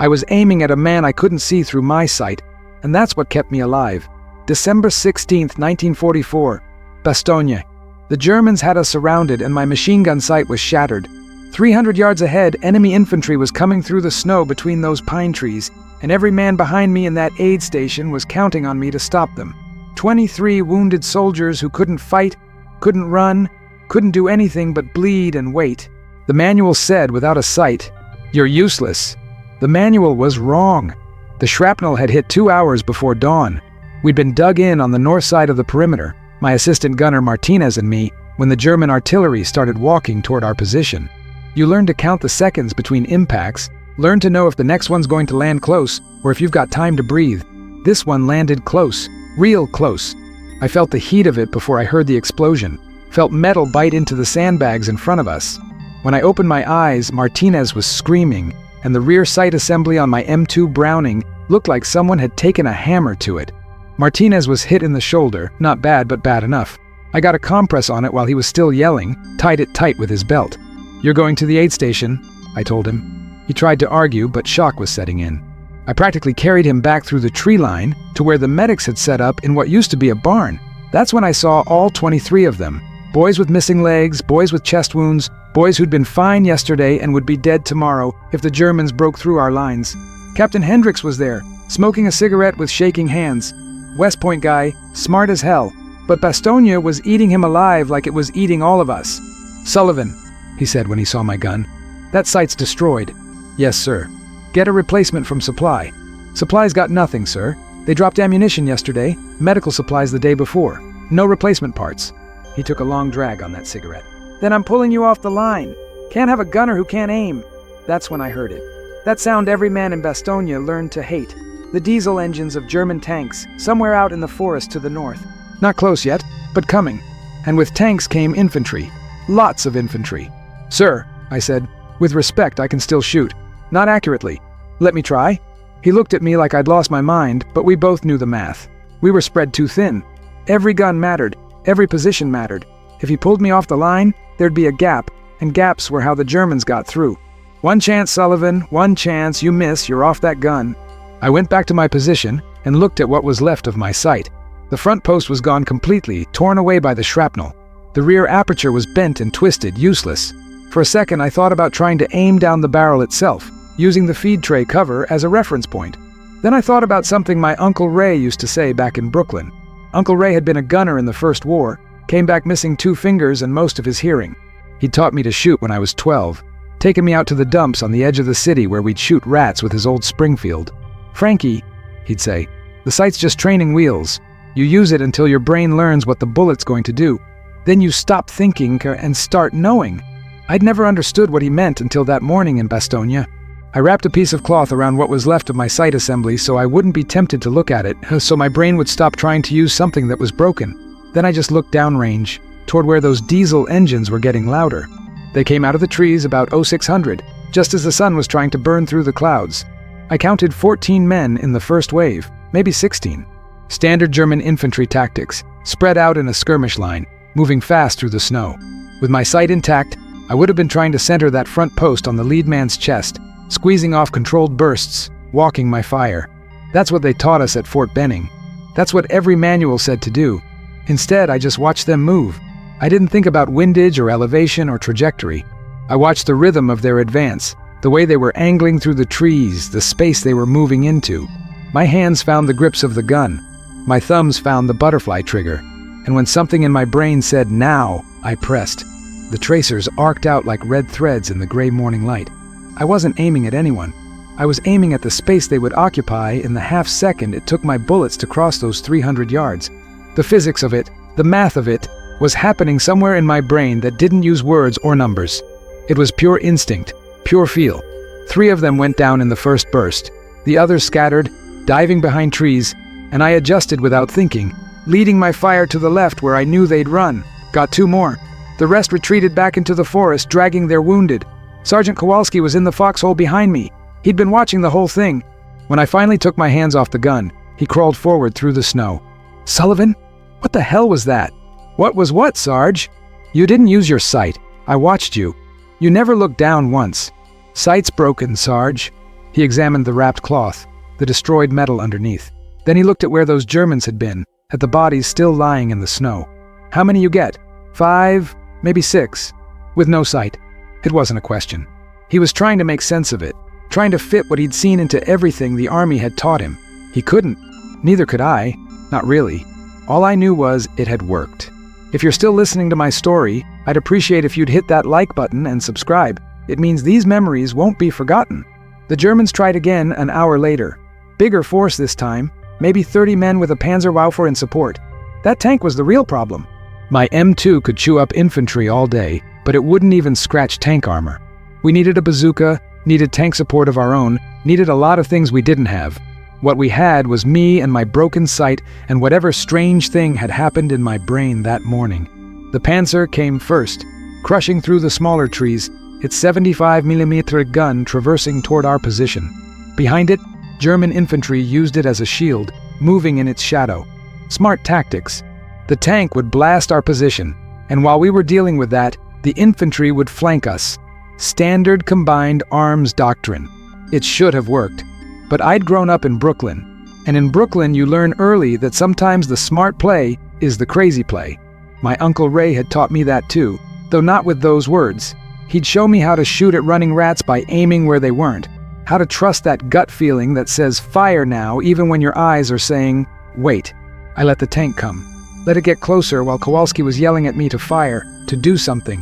I was aiming at a man I couldn't see through my sight, and that's what kept me alive. December 16th, 1944. Bastogne. The Germans had us surrounded and my machine gun sight was shattered. 300 yards ahead, enemy infantry was coming through the snow between those pine trees, and every man behind me in that aid station was counting on me to stop them. 23 wounded soldiers who couldn't fight, couldn't run, couldn't do anything but bleed and wait. The manual said, without a sight, "You're useless." The manual was wrong. The shrapnel had hit 2 hours before dawn. We'd been dug in on the north side of the perimeter, my assistant gunner Martinez and me, when the German artillery started walking toward our position. You learn to count the seconds between impacts, learn to know if the next one's going to land close or if you've got time to breathe. This one landed close, real close. I felt the heat of it before I heard the explosion, felt metal bite into the sandbags in front of us. When I opened my eyes, Martinez was screaming, and the rear sight assembly on my M2 Browning looked like someone had taken a hammer to it. Martinez was hit in the shoulder, not bad but bad enough. I got a compress on it while he was still yelling, tied it tight with his belt. "You're going to the aid station," I told him. He tried to argue, but shock was setting in. I practically carried him back through the tree line to where the medics had set up in what used to be a barn. That's when I saw all 23 of them. Boys with missing legs, boys with chest wounds, boys who'd been fine yesterday and would be dead tomorrow if the Germans broke through our lines. Captain Hendricks was there, smoking a cigarette with shaking hands. West Point guy, smart as hell, but Bastogne was eating him alive like it was eating all of us. "Sullivan," he said when he saw my gun, "that sight's destroyed." "Yes, sir." "Get a replacement from supply." "Supply's got nothing, sir. They dropped ammunition yesterday, medical supplies the day before. No replacement parts." He took a long drag on that cigarette. "Then I'm pulling you off the line. Can't have a gunner who can't aim." That's when I heard it. That sound every man in Bastogne learned to hate. The diesel engines of German tanks, somewhere out in the forest to the north. Not close yet, but coming. And with tanks came infantry. Lots of infantry. "Sir," I said, "with respect, I can still shoot. Not accurately. Let me try." He looked at me like I'd lost my mind, but we both knew the math. We were spread too thin. Every gun mattered. Every position mattered. If he pulled me off the line, there'd be a gap, and gaps were how the Germans got through. "One chance, Sullivan. One chance. You miss, you're off that gun." I went back to my position and looked at what was left of my sight. The front post was gone completely, torn away by the shrapnel. The rear aperture was bent and twisted, useless. For a second, I thought about trying to aim down the barrel itself, using the feed tray cover as a reference point. Then I thought about something my Uncle Ray used to say back in Brooklyn. Uncle Ray had been a gunner in the First War, came back missing 2 fingers and most of his hearing. He'd taught me to shoot when I was 12, taken me out to the dumps on the edge of the city where we'd shoot rats with his old Springfield. "Frankie," he'd say, "the sight's just training wheels. You use it until your brain learns what the bullet's going to do. Then you stop thinking and start knowing." I'd never understood what he meant until that morning in Bastogne. I wrapped a piece of cloth around what was left of my sight assembly so I wouldn't be tempted to look at it, so my brain would stop trying to use something that was broken. Then I just looked downrange, toward where those diesel engines were getting louder. They came out of the trees about 0600, just as the sun was trying to burn through the clouds. I counted 14 men in the first wave, maybe 16. Standard German infantry tactics, spread out in a skirmish line, moving fast through the snow. With my sight intact, I would have been trying to center that front post on the lead man's chest, squeezing off controlled bursts, walking my fire. That's what they taught us at Fort Benning. That's what every manual said to do. Instead, I just watched them move. I didn't think about windage or elevation or trajectory. I watched the rhythm of their advance, the way they were angling through the trees, the space they were moving into. My hands found the grips of the gun. My thumbs found the butterfly trigger. And when something in my brain said, "Now," I pressed. The tracers arced out like red threads in the gray morning light. I wasn't aiming at anyone. I was aiming at the space they would occupy in the half-second it took my bullets to cross those 300 yards. The physics of it, the math of it, was happening somewhere in my brain that didn't use words or numbers. It was pure instinct, pure feel. 3 of them went down in the first burst. The others scattered, diving behind trees, and I adjusted without thinking, leading my fire to the left where I knew they'd run. Got 2 more. The rest retreated back into the forest, dragging their wounded. Sergeant Kowalski was in the foxhole behind me. He'd been watching the whole thing. When I finally took my hands off the gun, he crawled forward through the snow. "Sullivan? What the hell was that?" "What was what, Sarge?" "You didn't use your sight. I watched you. You never looked down once." "Sight's broken, Sarge." He examined the wrapped cloth, the destroyed metal underneath. Then he looked at where those Germans had been, at the bodies still lying in the snow. "How many you get? 5, maybe 6. With no sight." It wasn't a question. He was trying to make sense of it, trying to fit what he'd seen into everything the army had taught him. He couldn't. Neither could I. Not really. All I knew was it had worked. If you're still listening to my story, I'd appreciate if you'd hit that like button and subscribe. It means these memories won't be forgotten. The Germans tried again an hour later. Bigger force this time, maybe 30 men with a Panzerwaffe in support. That tank was the real problem. My M2 could chew up infantry all day, but it wouldn't even scratch tank armor. We needed a bazooka, needed tank support of our own, needed a lot of things we didn't have. What we had was me and my broken sight and whatever strange thing had happened in my brain that morning. The Panzer came first, crushing through the smaller trees, its 75mm gun traversing toward our position. Behind it, German infantry used it as a shield, moving in its shadow. Smart tactics. The tank would blast our position, and while we were dealing with that, the infantry would flank us. Standard combined arms doctrine. It should have worked. But I'd grown up in Brooklyn, and in Brooklyn you learn early that sometimes the smart play is the crazy play. My Uncle Ray had taught me that too, though not with those words. He'd show me how to shoot at running rats by aiming where they weren't, how to trust that gut feeling that says fire now even when your eyes are saying, wait. I let the tank come. Let it get closer while Kowalski was yelling at me to fire, to do something.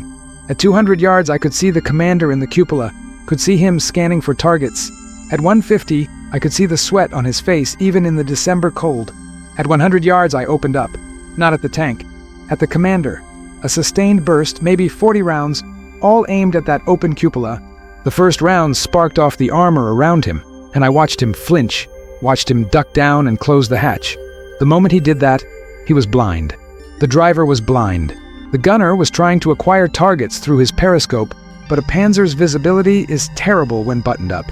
At 200 yards I could see the commander in the cupola, could see him scanning for targets. At 150, I could see the sweat on his face even in the December cold. At 100 yards I opened up. Not at the tank. At the commander. A sustained burst, maybe 40 rounds, all aimed at that open cupola. The first rounds sparked off the armor around him, and I watched him flinch, watched him duck down and close the hatch. The moment he did that, he was blind. The driver was blind. The gunner was trying to acquire targets through his periscope, but a Panzer's visibility is terrible when buttoned up.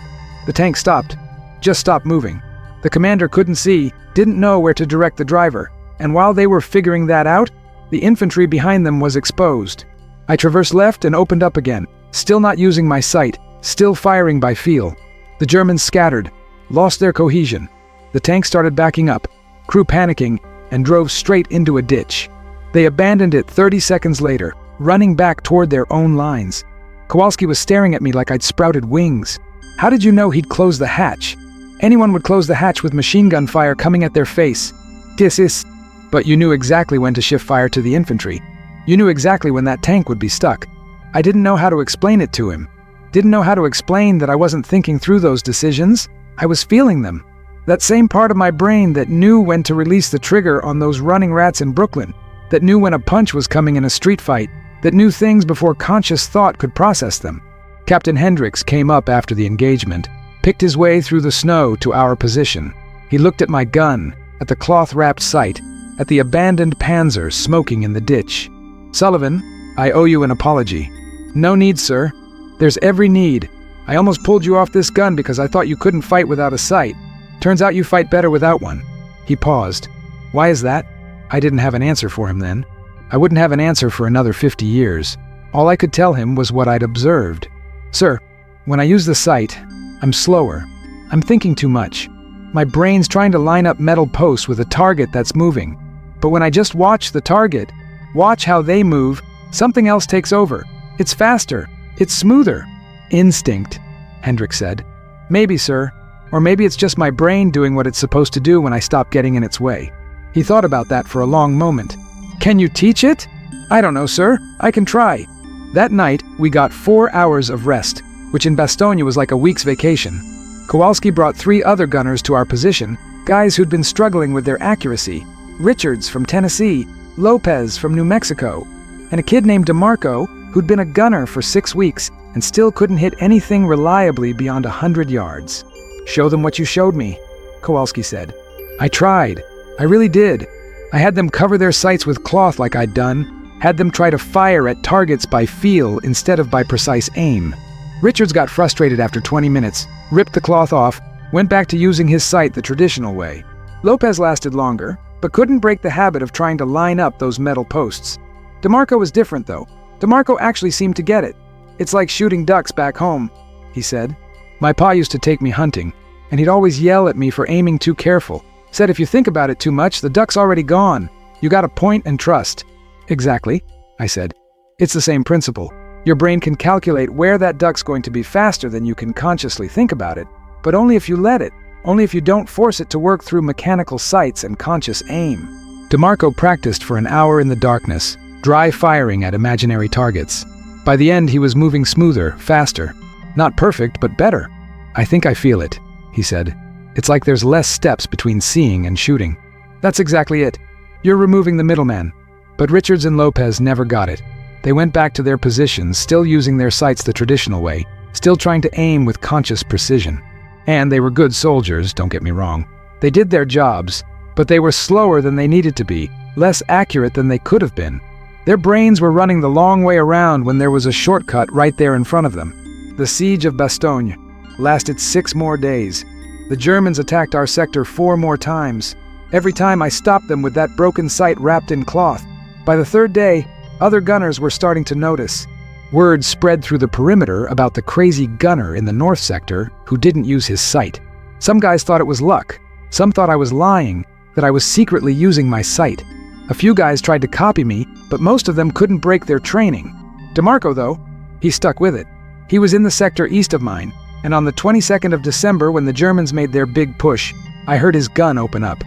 The tank stopped. Just stopped moving. The commander couldn't see, didn't know where to direct the driver, and while they were figuring that out, the infantry behind them was exposed. I traversed left and opened up again, still not using my sight, still firing by feel. The Germans scattered, lost their cohesion. The tank started backing up, crew panicking, and drove straight into a ditch. They abandoned it 30 seconds later, running back toward their own lines. Kowalski was staring at me like I'd sprouted wings. How did you know he'd close the hatch? Anyone would close the hatch with machine gun fire coming at their face. This is... But you knew exactly when to shift fire to the infantry. You knew exactly when that tank would be stuck. I didn't know how to explain it to him. Didn't know how to explain that I wasn't thinking through those decisions. I was feeling them. That same part of my brain that knew when to release the trigger on those running rats in Brooklyn, that knew when a punch was coming in a street fight, that knew things before conscious thought could process them. Captain Hendricks came up after the engagement, picked his way through the snow to our position. He looked at my gun, at the cloth-wrapped sight, at the abandoned Panzer smoking in the ditch. "Sullivan, I owe you an apology." "No need, sir. There's every need. I almost pulled you off this gun because I thought you couldn't fight without a sight. Turns out you fight better without one." He paused. "Why is that?" I didn't have an answer for him then. I wouldn't have an answer for another 50 years. All I could tell him was what I'd observed. "Sir, when I use the sight, I'm slower. I'm thinking too much. My brain's trying to line up metal posts with a target that's moving. But when I just watch the target, watch how they move, something else takes over. It's faster. It's smoother." "Instinct," Hendricks said. "Maybe, sir. Or maybe it's just my brain doing what it's supposed to do when I stop getting in its way." He thought about that for a long moment. "Can you teach it?" "I don't know, sir. I can try." That night, we got 4 hours of rest, which in Bastogne was like a week's vacation. Kowalski brought 3 other gunners to our position, guys who'd been struggling with their accuracy. Richards from Tennessee, Lopez from New Mexico, and a kid named DeMarco who'd been a gunner for 6 weeks and still couldn't hit anything reliably beyond 100 yards. "Show them what you showed me," Kowalski said. I tried. I really did. I had them cover their sights with cloth like I'd done, had them try to fire at targets by feel instead of by precise aim. Richards got frustrated after 20 minutes, ripped the cloth off, went back to using his sight the traditional way. Lopez lasted longer, but couldn't break the habit of trying to line up those metal posts. DeMarco was different, though. DeMarco actually seemed to get it. "It's like shooting ducks back home," he said. My pa used to take me hunting, and he'd always yell at me for aiming too careful. Said if you think about it too much, the duck's already gone. You gotta point and trust. Exactly, I said. It's the same principle. Your brain can calculate where that duck's going to be faster than you can consciously think about it, but only if you let it, only if you don't force it to work through mechanical sights and conscious aim. DeMarco practiced for an hour in the darkness, dry firing at imaginary targets. By the end, he was moving smoother, faster. Not perfect, but better. I think I feel it, he said. It's like there's less steps between seeing and shooting. That's exactly it. You're removing the middleman. But Richards and Lopez never got it. They went back to their positions, still using their sights the traditional way, still trying to aim with conscious precision. And they were good soldiers, don't get me wrong. They did their jobs, but they were slower than they needed to be, less accurate than they could have been. Their brains were running the long way around when there was a shortcut right there in front of them. The siege of Bastogne lasted 6 more days. The Germans attacked our sector 4 more times. Every time I stopped them with that broken sight wrapped in cloth. By the 3rd day, other gunners were starting to notice. Word spread through the perimeter about the crazy gunner in the north sector who didn't use his sight. Some guys thought it was luck. Some thought I was lying, that I was secretly using my sight. A few guys tried to copy me, but most of them couldn't break their training. DeMarco, though, he stuck with it. He was in the sector east of mine, and on the 22nd of December, when the Germans made their big push, I heard his gun open up.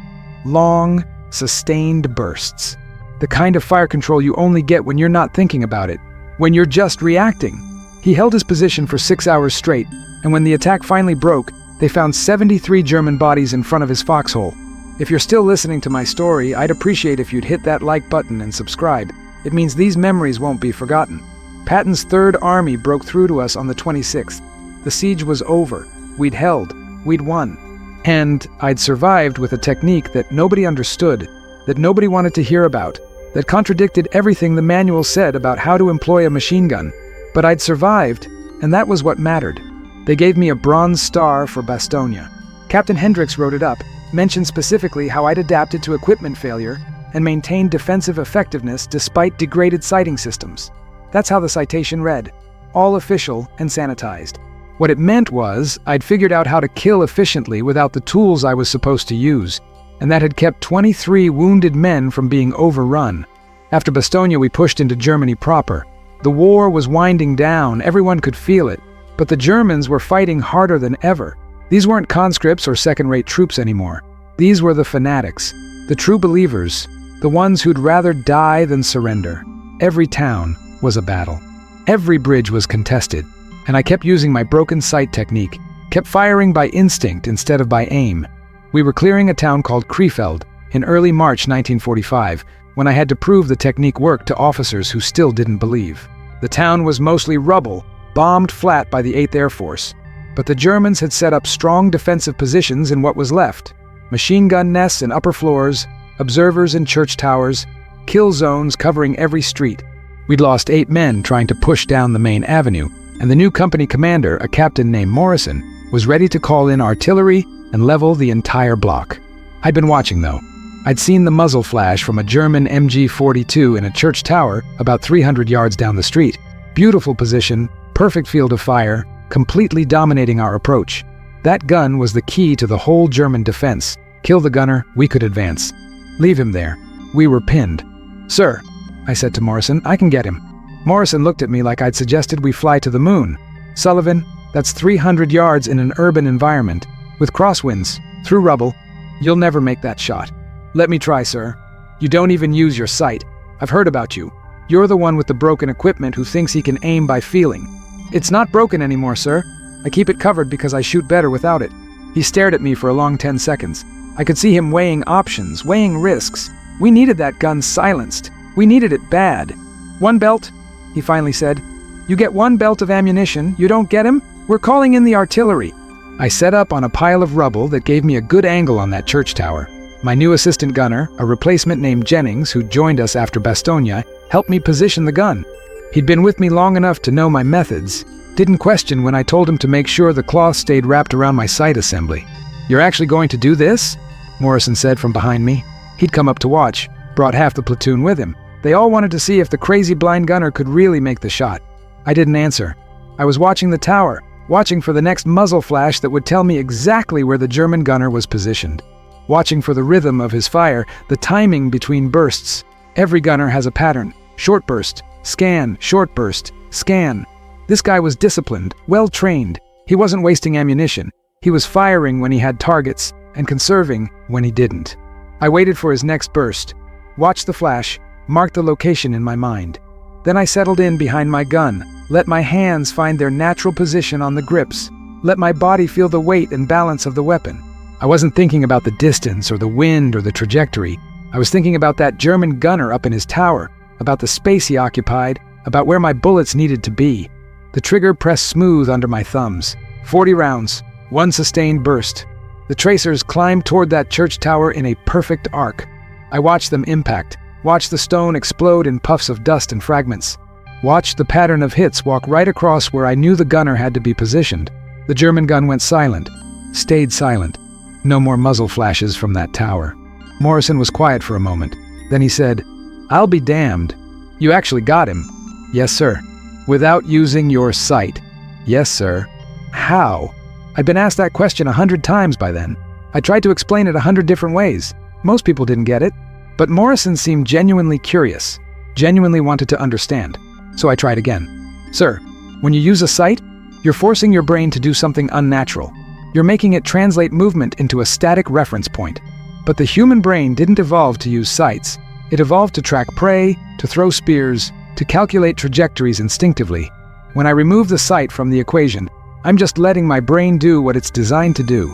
Long, sustained bursts. The kind of fire control you only get when you're not thinking about it, when you're just reacting. He held his position for 6 hours straight, and when the attack finally broke, they found 73 German bodies in front of his foxhole. If you're still listening to my story, I'd appreciate if you'd hit that like button and subscribe. It means these memories won't be forgotten. Patton's Third Army broke through to us on the 26th. The siege was over. We'd held. We'd won. And I'd survived with a technique that nobody understood, that nobody wanted to hear about, that contradicted everything the manual said about how to employ a machine gun. But I'd survived, and that was what mattered. They gave me a Bronze Star for Bastogne. Captain Hendricks wrote it up, mentioned specifically how I'd adapted to equipment failure and maintained defensive effectiveness despite degraded sighting systems. That's how the citation read, all official and sanitized. What it meant was, I'd figured out how to kill efficiently without the tools I was supposed to use, and that had kept 23 wounded men from being overrun. After Bastogne, we pushed into Germany proper. The war was winding down, everyone could feel it, but the Germans were fighting harder than ever. These weren't conscripts or second-rate troops anymore. These were the fanatics, the true believers, the ones who'd rather die than surrender. Every town was a battle. Every bridge was contested, and I kept using my broken sight technique, kept firing by instinct instead of by aim. We were clearing a town called Krefeld in early March 1945, when I had to prove the technique worked to officers who still didn't believe. The town was mostly rubble, bombed flat by the 8th Air Force, but the Germans had set up strong defensive positions in what was left. Machine gun nests in upper floors, observers in church towers, kill zones covering every street. We'd lost 8 men trying to push down the main avenue, and the new company commander, a captain named Morrison, was ready to call in artillery and level the entire block. I'd been watching, though. I'd seen the muzzle flash from a German MG-42 in a church tower about 300 yards down the street. Beautiful position, perfect field of fire, completely dominating our approach. That gun was the key to the whole German defense. Kill the gunner, we could advance. Leave him there. We were pinned. "Sir," I said to Morrison, "I can get him." Morrison looked at me like I'd suggested we fly to the moon. "Sullivan, that's 300 yards in an urban environment, with crosswinds, through rubble. You'll never make that shot." "Let me try, sir. You don't even use your sight. I've heard about you. You're the one with the broken equipment who thinks he can aim by feeling." "It's not broken anymore, sir. I keep it covered because I shoot better without it." He stared at me for a long 10 seconds. I could see him weighing options, weighing risks. We needed that gun silenced. We needed it bad. "1 belt," he finally said. "You get 1 belt of ammunition. You don't get him? We're calling in the artillery." I set up on a pile of rubble that gave me a good angle on that church tower. My new assistant gunner, a replacement named Jennings, who joined us after Bastogne, helped me position the gun. He'd been with me long enough to know my methods. Didn't question when I told him to make sure the cloth stayed wrapped around my sight assembly. "You're actually going to do this?" Morrison said from behind me. He'd come up to watch, brought half the platoon with him. They all wanted to see if the crazy blind gunner could really make the shot. I didn't answer. I was watching the tower, watching for the next muzzle flash that would tell me exactly where the German gunner was positioned. Watching for the rhythm of his fire, the timing between bursts. Every gunner has a pattern. Short burst, scan, short burst, scan. This guy was disciplined, well-trained. He wasn't wasting ammunition. He was firing when he had targets and conserving when he didn't. I waited for his next burst, watched the flash, marked the location in my mind. Then I settled in behind my gun, let my hands find their natural position on the grips, let my body feel the weight and balance of the weapon. I wasn't thinking about the distance or the wind or the trajectory. I was thinking about that German gunner up in his tower, about the space he occupied, about where my bullets needed to be. The trigger pressed smooth under my thumbs. 40 rounds, one sustained burst. The tracers climbed toward that church tower in a perfect arc. I watched them impact, watched the stone explode in puffs of dust and fragments. Watched the pattern of hits walk right across where I knew the gunner had to be positioned. The German gun went silent, stayed silent. No more muzzle flashes from that tower. Morrison was quiet for a moment. Then he said, "I'll be damned. You actually got him." "Yes, sir." "Without using your sight." "Yes, sir." "How?" I'd been asked that question 100 times by then. I tried to explain it 100 different ways. Most people didn't get it. But Morrison seemed genuinely curious, genuinely wanted to understand. So I tried again. "Sir, when you use a sight, you're forcing your brain to do something unnatural. You're making it translate movement into a static reference point. But the human brain didn't evolve to use sights. It evolved to track prey, to throw spears, to calculate trajectories instinctively. When I remove the sight from the equation, I'm just letting my brain do what it's designed to do."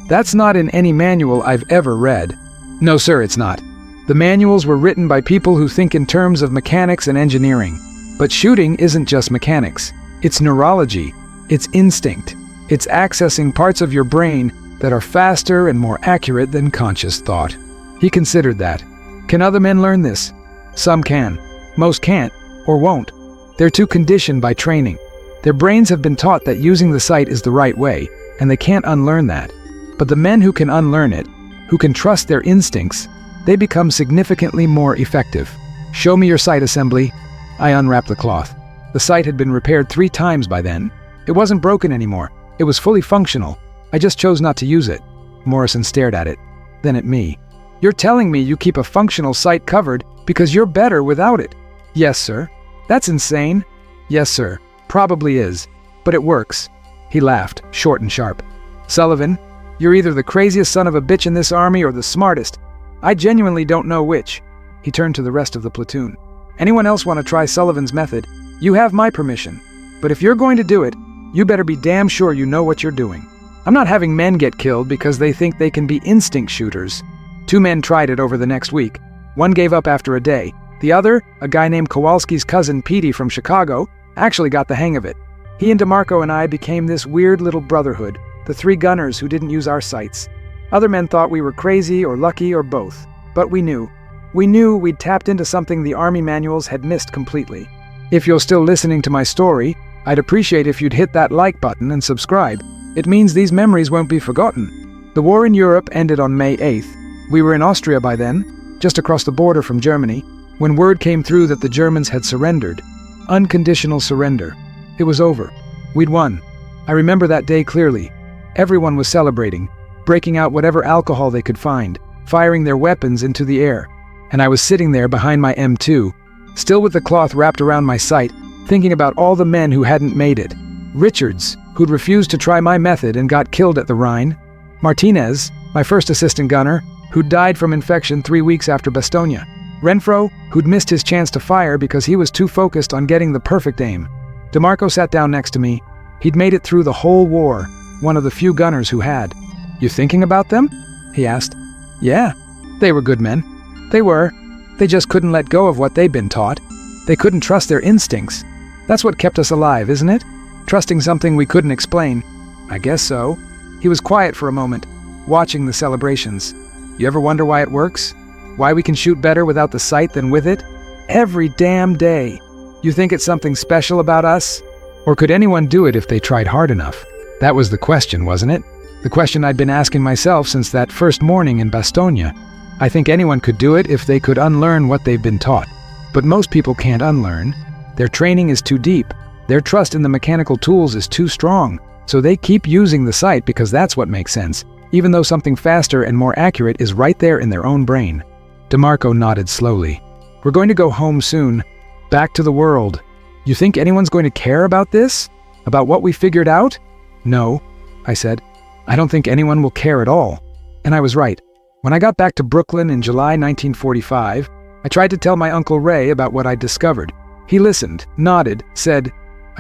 That's not in any manual I've ever read." "No, sir, it's not. The manuals were written by people who think in terms of mechanics and engineering. But shooting isn't just mechanics. It's neurology. It's instinct. It's accessing parts of your brain that are faster and more accurate than conscious thought." He considered that. "Can other men learn this?" "Some can. Most can't, or won't. They're too conditioned by training. Their brains have been taught that using the sight is the right way, and they can't unlearn that. But the men who can unlearn it, who can trust their instincts, they become significantly more effective." "Show me your sight assembly." I unwrapped the cloth. The sight had been repaired 3 times by then. It wasn't broken anymore. It was fully functional. I just chose not to use it. Morrison stared at it, then at me. "You're telling me you keep a functional sight covered because you're better without it?" "Yes, sir." "That's insane." "Yes, sir. Probably is. But it works." He laughed, short and sharp. "Sullivan, you're either the craziest son of a bitch in this army or the smartest. I genuinely don't know which." He turned to the rest of the platoon. "Anyone else want to try Sullivan's method? You have my permission. But if you're going to do it, you better be damn sure you know what you're doing. I'm not having men get killed because they think they can be instinct shooters." 2 men tried it over the next week. One gave up after a day. The other, a guy named Kowalski's cousin Petey from Chicago, actually got the hang of it. He and DeMarco and I became this weird little brotherhood, the 3 gunners who didn't use our sights. Other men thought we were crazy or lucky or both. But we knew. We knew we'd tapped into something the Army manuals had missed completely. If you're still listening to my story, I'd appreciate if you'd hit that like button and subscribe. It means these memories won't be forgotten. The war in Europe ended on May 8th. We were in Austria by then, just across the border from Germany, when word came through that the Germans had surrendered. Unconditional surrender. It was over. We'd won. I remember that day clearly. Everyone was celebrating, breaking out whatever alcohol they could find, firing their weapons into the air. And I was sitting there behind my M2, still with the cloth wrapped around my sight, thinking about all the men who hadn't made it. Richards, who'd refused to try my method and got killed at the Rhine. Martinez, my first assistant gunner, who'd died from infection 3 weeks after Bastogne. Renfro, who'd missed his chance to fire because he was too focused on getting the perfect aim. DeMarco sat down next to me. He'd made it through the whole war, one of the few gunners who had. "You thinking about them?" he asked. "Yeah, they were good men. They were. They just couldn't let go of what they'd been taught. They couldn't trust their instincts. That's what kept us alive, isn't it? Trusting something we couldn't explain." "I guess so." He was quiet for a moment, watching the celebrations. "You ever wonder why it works? Why we can shoot better without the sight than with it? Every damn day. You think it's something special about us? Or could anyone do it if they tried hard enough?" That was the question, wasn't it? The question I'd been asking myself since that first morning in Bastogne. I think anyone could do it if they could unlearn what they've been taught. But most people can't unlearn. Their training is too deep. Their trust in the mechanical tools is too strong, so they keep using the sight because that's what makes sense, even though something faster and more accurate is right there in their own brain. DeMarco nodded slowly. We're going to go home soon. Back to the world. You think anyone's going to care about this? About what we figured out? No, I said. I don't think anyone will care at all. And I was right. When I got back to Brooklyn in July 1945, I tried to tell my Uncle Ray about what I'd discovered. He listened, nodded, said,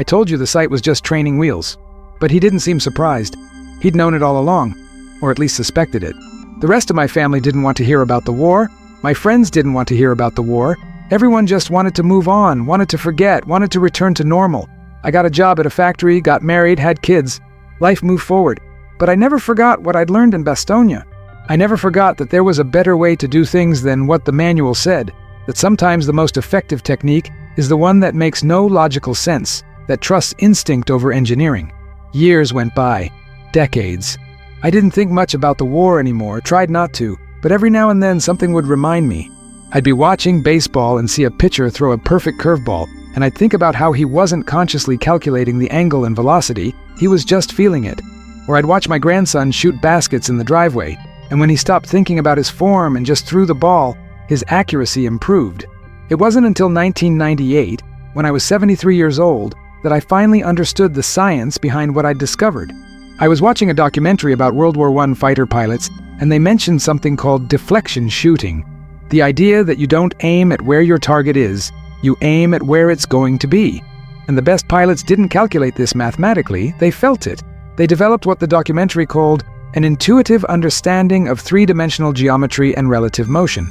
I told you the sight was just training wheels. But he didn't seem surprised. He'd known it all along, or at least suspected it. The rest of my family didn't want to hear about the war. My friends didn't want to hear about the war. Everyone just wanted to move on, wanted to forget, wanted to return to normal. I got a job at a factory, got married, had kids. Life moved forward. But I never forgot what I'd learned in Bastogne. I never forgot that there was a better way to do things than what the manual said, that sometimes the most effective technique is the one that makes no logical sense, that trusts instinct over engineering. Years went by. Decades. I didn't think much about the war anymore, tried not to, but every now and then something would remind me. I'd be watching baseball and see a pitcher throw a perfect curveball, and I'd think about how he wasn't consciously calculating the angle and velocity, he was just feeling it. Or I'd watch my grandson shoot baskets in the driveway, and when he stopped thinking about his form and just threw the ball, his accuracy improved. It wasn't until 1998, when I was 73 years old, that I finally understood the science behind what I'd discovered. I was watching a documentary about World War I fighter pilots, and they mentioned something called deflection shooting. The idea that you don't aim at where your target is, you aim at where it's going to be. And the best pilots didn't calculate this mathematically, they felt it. They developed what the documentary called an intuitive understanding of three-dimensional geometry and relative motion.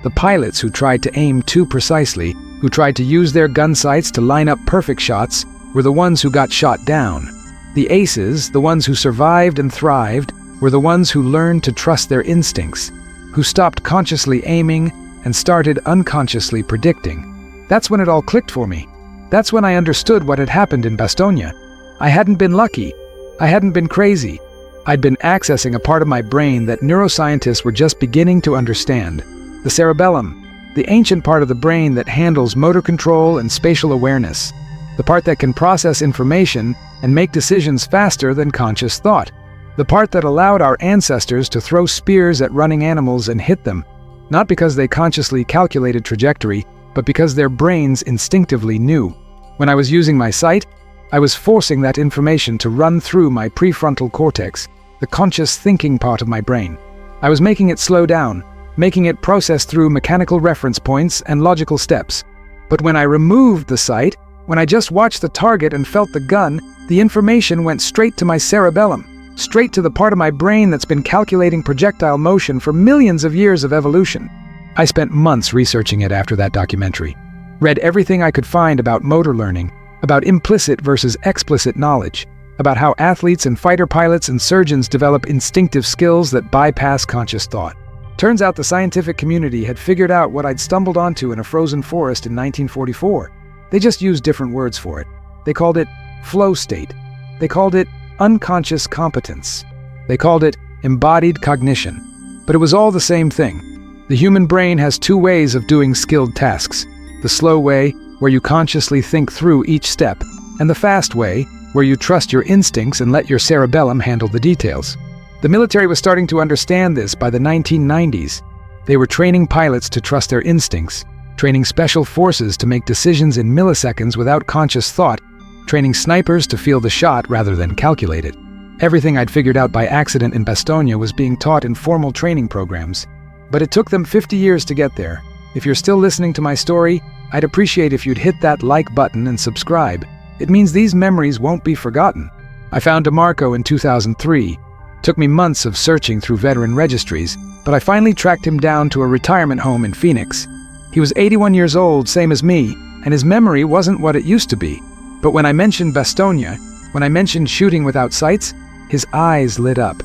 The pilots who tried to aim too precisely, who tried to use their gun sights to line up perfect shots, were the ones who got shot down. The aces, the ones who survived and thrived, were the ones who learned to trust their instincts, who stopped consciously aiming and started unconsciously predicting. That's when it all clicked for me. That's when I understood what had happened in Bastogne. I hadn't been lucky. I hadn't been crazy. I'd been accessing a part of my brain that neuroscientists were just beginning to understand. The cerebellum, the ancient part of the brain that handles motor control and spatial awareness. The part that can process information and make decisions faster than conscious thought. The part that allowed our ancestors to throw spears at running animals and hit them, not because they consciously calculated trajectory, but because their brains instinctively knew. When I was using my sight, I was forcing that information to run through my prefrontal cortex, the conscious thinking part of my brain. I was making it slow down, making it process through mechanical reference points and logical steps. But when I removed the sight, when I just watched the target and felt the gun, the information went straight to my cerebellum, straight to the part of my brain that's been calculating projectile motion for millions of years of evolution. I spent months researching it after that documentary. Read everything I could find about motor learning, about implicit versus explicit knowledge, about how athletes and fighter pilots and surgeons develop instinctive skills that bypass conscious thought. Turns out the scientific community had figured out what I'd stumbled onto in a frozen forest in 1944. They just used different words for it. They called it flow state. They called it unconscious competence. They called it embodied cognition. But it was all the same thing. The human brain has two ways of doing skilled tasks. The slow way, where you consciously think through each step, and the fast way, where you trust your instincts and let your cerebellum handle the details. The military was starting to understand this by the 1990s. They were training pilots to trust their instincts, training special forces to make decisions in milliseconds without conscious thought, training snipers to feel the shot rather than calculate it. Everything I'd figured out by accident in Bastogne was being taught in formal training programs. But it took them 50 years to get there. If you're still listening to my story, I'd appreciate if you'd hit that like button and subscribe. It means these memories won't be forgotten. I found DeMarco in 2003. Took me months of searching through veteran registries, but I finally tracked him down to a retirement home in Phoenix. He was 81 years old, same as me, and his memory wasn't what it used to be. But when I mentioned Bastogne, when I mentioned shooting without sights, his eyes lit up.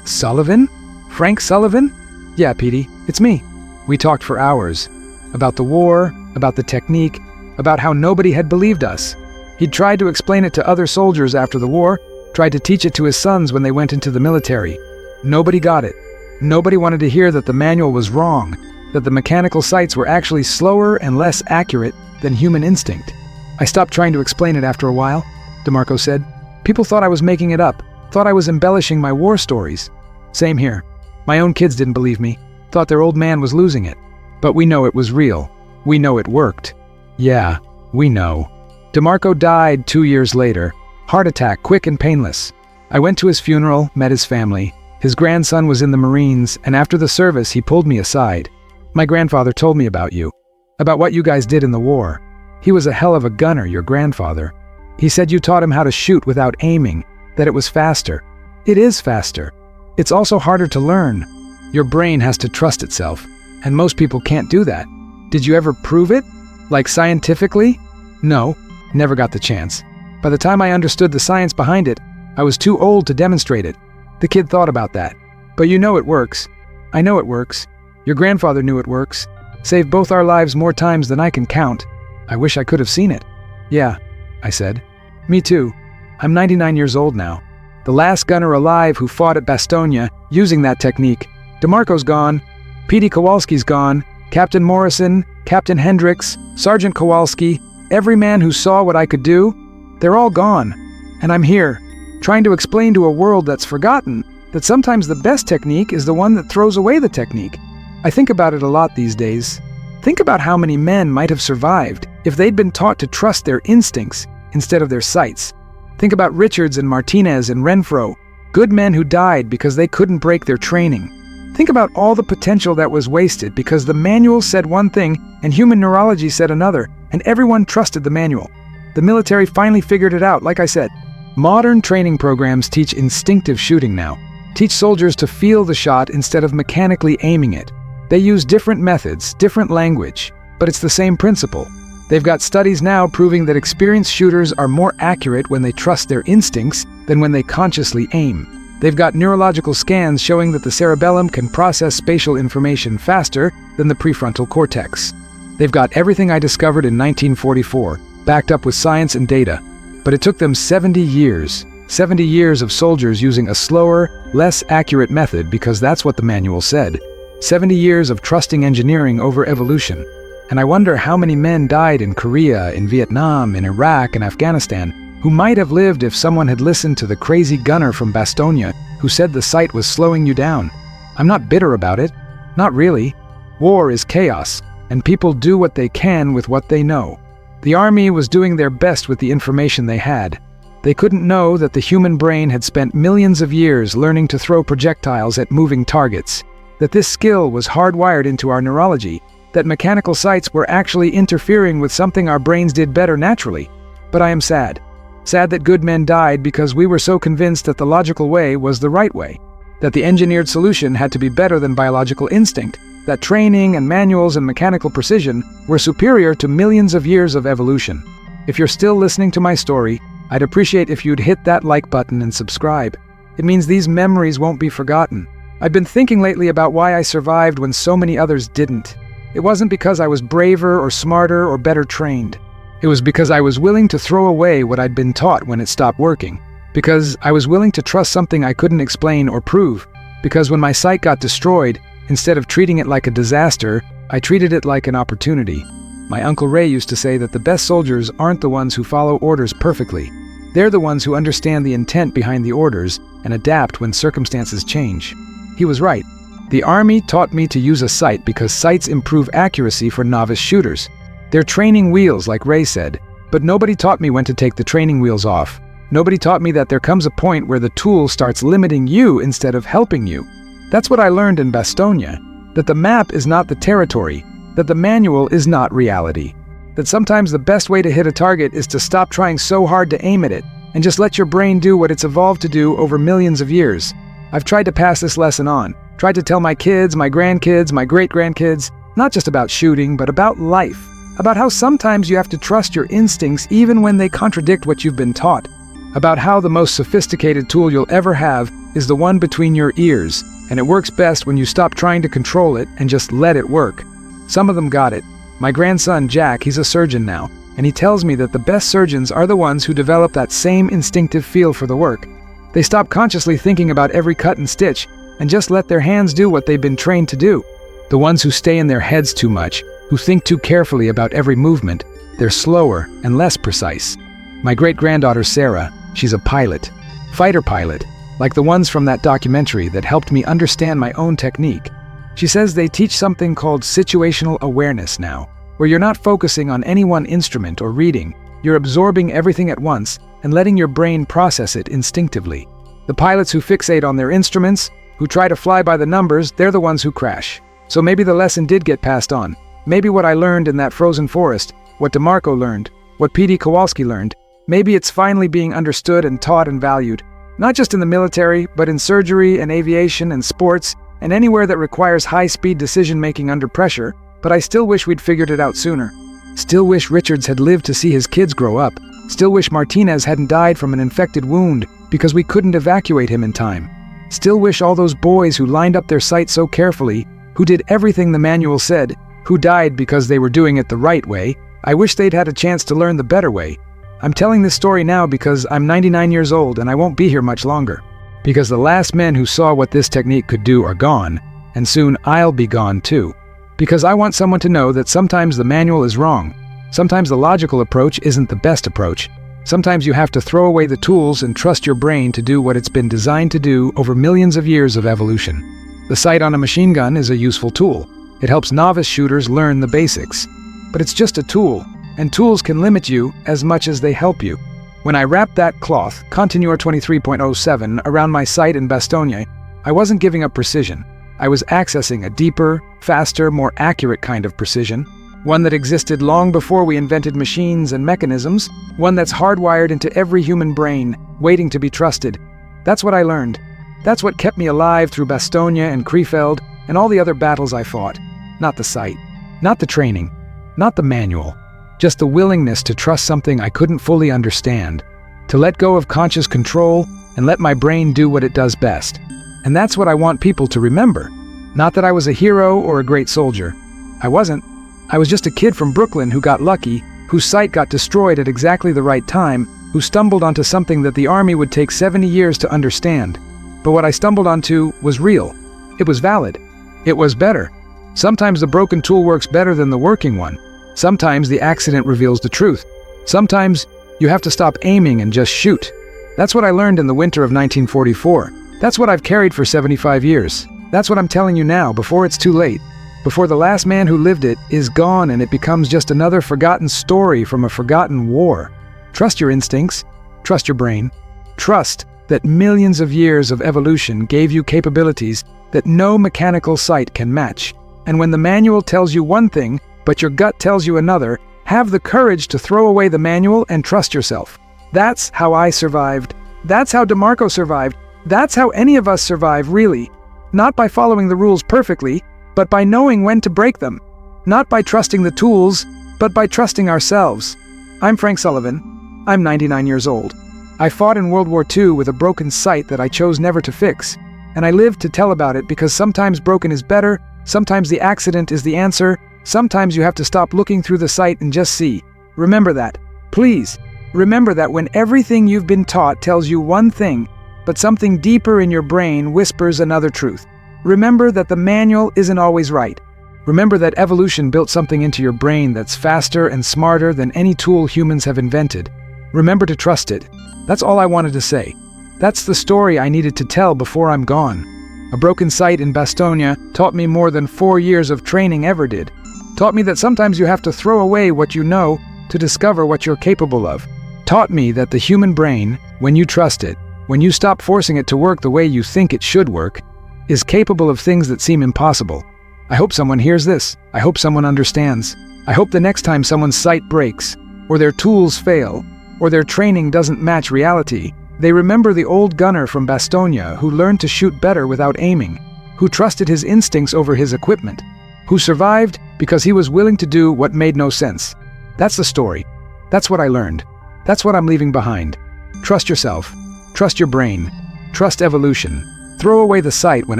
Sullivan? Frank Sullivan? Yeah, Petey, it's me. We talked for hours. About the war, about the technique, about how nobody had believed us. He'd tried to explain it to other soldiers after the war, tried to teach it to his sons when they went into the military. Nobody got it. Nobody wanted to hear that the manual was wrong, that the mechanical sights were actually slower and less accurate than human instinct. I stopped trying to explain it after a while, DeMarco said. People thought I was making it up, thought I was embellishing my war stories. Same here. My own kids didn't believe me, thought their old man was losing it. But we know it was real. We know it worked. Yeah, we know. DeMarco died 2 years later. Heart attack, quick and painless. I went to his funeral, met his family. His grandson was in the Marines, and after the service, he pulled me aside. My grandfather told me about you, about what you guys did in the war. He was a hell of a gunner, your grandfather. He said you taught him how to shoot without aiming, that it was faster. It is faster. It's also harder to learn. Your brain has to trust itself, and most people can't do that. Did you ever prove it? Like scientifically? No, never got the chance. By the time I understood the science behind it, I was too old to demonstrate it. The kid thought about that. But you know it works. I know it works. Your grandfather knew it works. Saved both our lives more times than I can count. I wish I could have seen it. Yeah, I said. Me too. I'm 99 years old now. The last gunner alive who fought at Bastogne using that technique. DeMarco's gone. P.D. Kowalski's gone. Captain Morrison, Captain Hendricks, Sergeant Kowalski, every man who saw what I could do, they're all gone. And I'm here, trying to explain to a world that's forgotten that sometimes the best technique is the one that throws away the technique. I think about it a lot these days. Think about how many men might have survived if they'd been taught to trust their instincts instead of their sights. Think about Richards and Martinez and Renfro, good men who died because they couldn't break their training. Think about all the potential that was wasted because the manual said one thing and human neurology said another, and everyone trusted the manual. The military finally figured it out, like I said. Modern training programs teach instinctive shooting now. Teach soldiers to feel the shot instead of mechanically aiming it. They use different methods, different language, but it's the same principle. They've got studies now proving that experienced shooters are more accurate when they trust their instincts than when they consciously aim. They've got neurological scans showing that the cerebellum can process spatial information faster than the prefrontal cortex. They've got everything I discovered in 1944, backed up with science and data. But it took them 70 years. 70 years of soldiers using a slower, less accurate method because that's what the manual said. 70 years of trusting engineering over evolution. And I wonder how many men died in Korea, in Vietnam, in Iraq, and Afghanistan, who might have lived if someone had listened to the crazy gunner from Bastogne who said the sight was slowing you down. I'm not bitter about it. Not really. War is chaos, and people do what they can with what they know. The army was doing their best with the information they had. They couldn't know that the human brain had spent millions of years learning to throw projectiles at moving targets, that this skill was hardwired into our neurology, that mechanical sights were actually interfering with something our brains did better naturally. But I am sad. Sad that good men died because we were so convinced that the logical way was the right way, that the engineered solution had to be better than biological instinct, that training and manuals and mechanical precision were superior to millions of years of evolution. If you're still listening to my story, I'd appreciate if you'd hit that like button and subscribe. It means these memories won't be forgotten. I've been thinking lately about why I survived when so many others didn't. It wasn't because I was braver or smarter or better trained. It was because I was willing to throw away what I'd been taught when it stopped working. Because I was willing to trust something I couldn't explain or prove. Because when my sight got destroyed, instead of treating it like a disaster, I treated it like an opportunity. My Uncle Ray used to say that the best soldiers aren't the ones who follow orders perfectly. They're the ones who understand the intent behind the orders and adapt when circumstances change. He was right. The Army taught me to use a sight because sights improve accuracy for novice shooters. They're training wheels, like Ray said, but nobody taught me when to take the training wheels off. Nobody taught me that there comes a point where the tool starts limiting you instead of helping you. That's what I learned in Bastogne, that the map is not the territory, that the manual is not reality, that sometimes the best way to hit a target is to stop trying so hard to aim at it and just let your brain do what it's evolved to do over millions of years. I've tried to pass this lesson on, tried to tell my kids, my grandkids, my great-grandkids, not just about shooting, but about life, about how sometimes you have to trust your instincts even when they contradict what you've been taught, about how the most sophisticated tool you'll ever have is the one between your ears, and it works best when you stop trying to control it and just let it work. Some of them got it. My grandson, Jack, he's a surgeon now, and he tells me that the best surgeons are the ones who develop that same instinctive feel for the work. They stop consciously thinking about every cut and stitch and just let their hands do what they've been trained to do. The ones who stay in their heads too much, who think too carefully about every movement, They're slower and less precise. My great-granddaughter Sarah, she's a pilot. Fighter pilot, like the ones from that documentary that helped me understand my own technique. She says they teach something called situational awareness now, where you're not focusing on any one instrument or reading, you're absorbing everything at once and letting your brain process it instinctively. The pilots who fixate on their instruments, who try to fly by the numbers, they're the ones who crash. So maybe the lesson did get passed on. Maybe what I learned in that frozen forest, what DeMarco learned, what P.D. Kowalski learned, maybe it's finally being understood and taught and valued, not just in the military, but in surgery and aviation and sports, and anywhere that requires high-speed decision-making under pressure, but I still wish we'd figured it out sooner. Still wish Richards had lived to see his kids grow up. Still wish Martinez hadn't died from an infected wound because we couldn't evacuate him in time. Still wish all those boys who lined up their sights so carefully, who did everything the manual said, who died because they were doing it the right way, I wish they'd had a chance to learn the better way. I'm telling this story now because I'm 99 years old and I won't be here much longer. Because the last men who saw what this technique could do are gone, and soon I'll be gone too. Because I want someone to know that sometimes the manual is wrong. Sometimes the logical approach isn't the best approach. Sometimes you have to throw away the tools and trust your brain to do what it's been designed to do over millions of years of evolution. The sight on a machine gun is a useful tool. It helps novice shooters learn the basics. But it's just a tool, and tools can limit you as much as they help you. When I wrapped that cloth, Continuor 23.07, around my sight in Bastogne, I wasn't giving up precision. I was accessing a deeper, faster, more accurate kind of precision, one that existed long before we invented machines and mechanisms, one that's hardwired into every human brain, waiting to be trusted. That's what I learned. That's what kept me alive through Bastogne and Krefeld and all the other battles I fought. Not the sight, not the training, not the manual, just the willingness to trust something I couldn't fully understand, to let go of conscious control and let my brain do what it does best. And that's what I want people to remember. Not that I was a hero or a great soldier. I wasn't. I was just a kid from Brooklyn who got lucky, whose sight got destroyed at exactly the right time, who stumbled onto something that the Army would take 70 years to understand. But what I stumbled onto was real. It was valid. It was better. Sometimes the broken tool works better than the working one. Sometimes the accident reveals the truth. Sometimes you have to stop aiming and just shoot. That's what I learned in the winter of 1944. That's what I've carried for 75 years. That's what I'm telling you now, before it's too late. Before the last man who lived it is gone and it becomes just another forgotten story from a forgotten war. Trust your instincts. Trust your brain. Trust that millions of years of evolution gave you capabilities that no mechanical sight can match. And when the manual tells you one thing, but your gut tells you another, have the courage to throw away the manual and trust yourself. That's how I survived. That's how DeMarco survived. That's how any of us survive, really. Not by following the rules perfectly, but by knowing when to break them. Not by trusting the tools, but by trusting ourselves. I'm Frank Sullivan. I'm 99 years old. I fought in World War II with a broken sight that I chose never to fix. And I lived to tell about it because sometimes broken is better, sometimes the accident is the answer, sometimes you have to stop looking through the sight and just see. Remember that. Please, remember that when everything you've been taught tells you one thing, but something deeper in your brain whispers another truth. Remember that the manual isn't always right. Remember that evolution built something into your brain that's faster and smarter than any tool humans have invented. Remember to trust it. That's all I wanted to say. That's the story I needed to tell before I'm gone. A broken sight in Bastogne taught me more than 4 years of training ever did. Taught me that sometimes you have to throw away what you know to discover what you're capable of. Taught me that the human brain, when you trust it, when you stop forcing it to work the way you think it should work, is capable of things that seem impossible. I hope someone hears this. I hope someone understands. I hope the next time someone's sight breaks, or their tools fail, or their training doesn't match reality, they remember the old gunner from Bastogne who learned to shoot better without aiming, who trusted his instincts over his equipment, who survived because he was willing to do what made no sense. That's the story. That's what I learned. That's what I'm leaving behind. Trust yourself. Trust your brain. Trust evolution. Throw away the sight when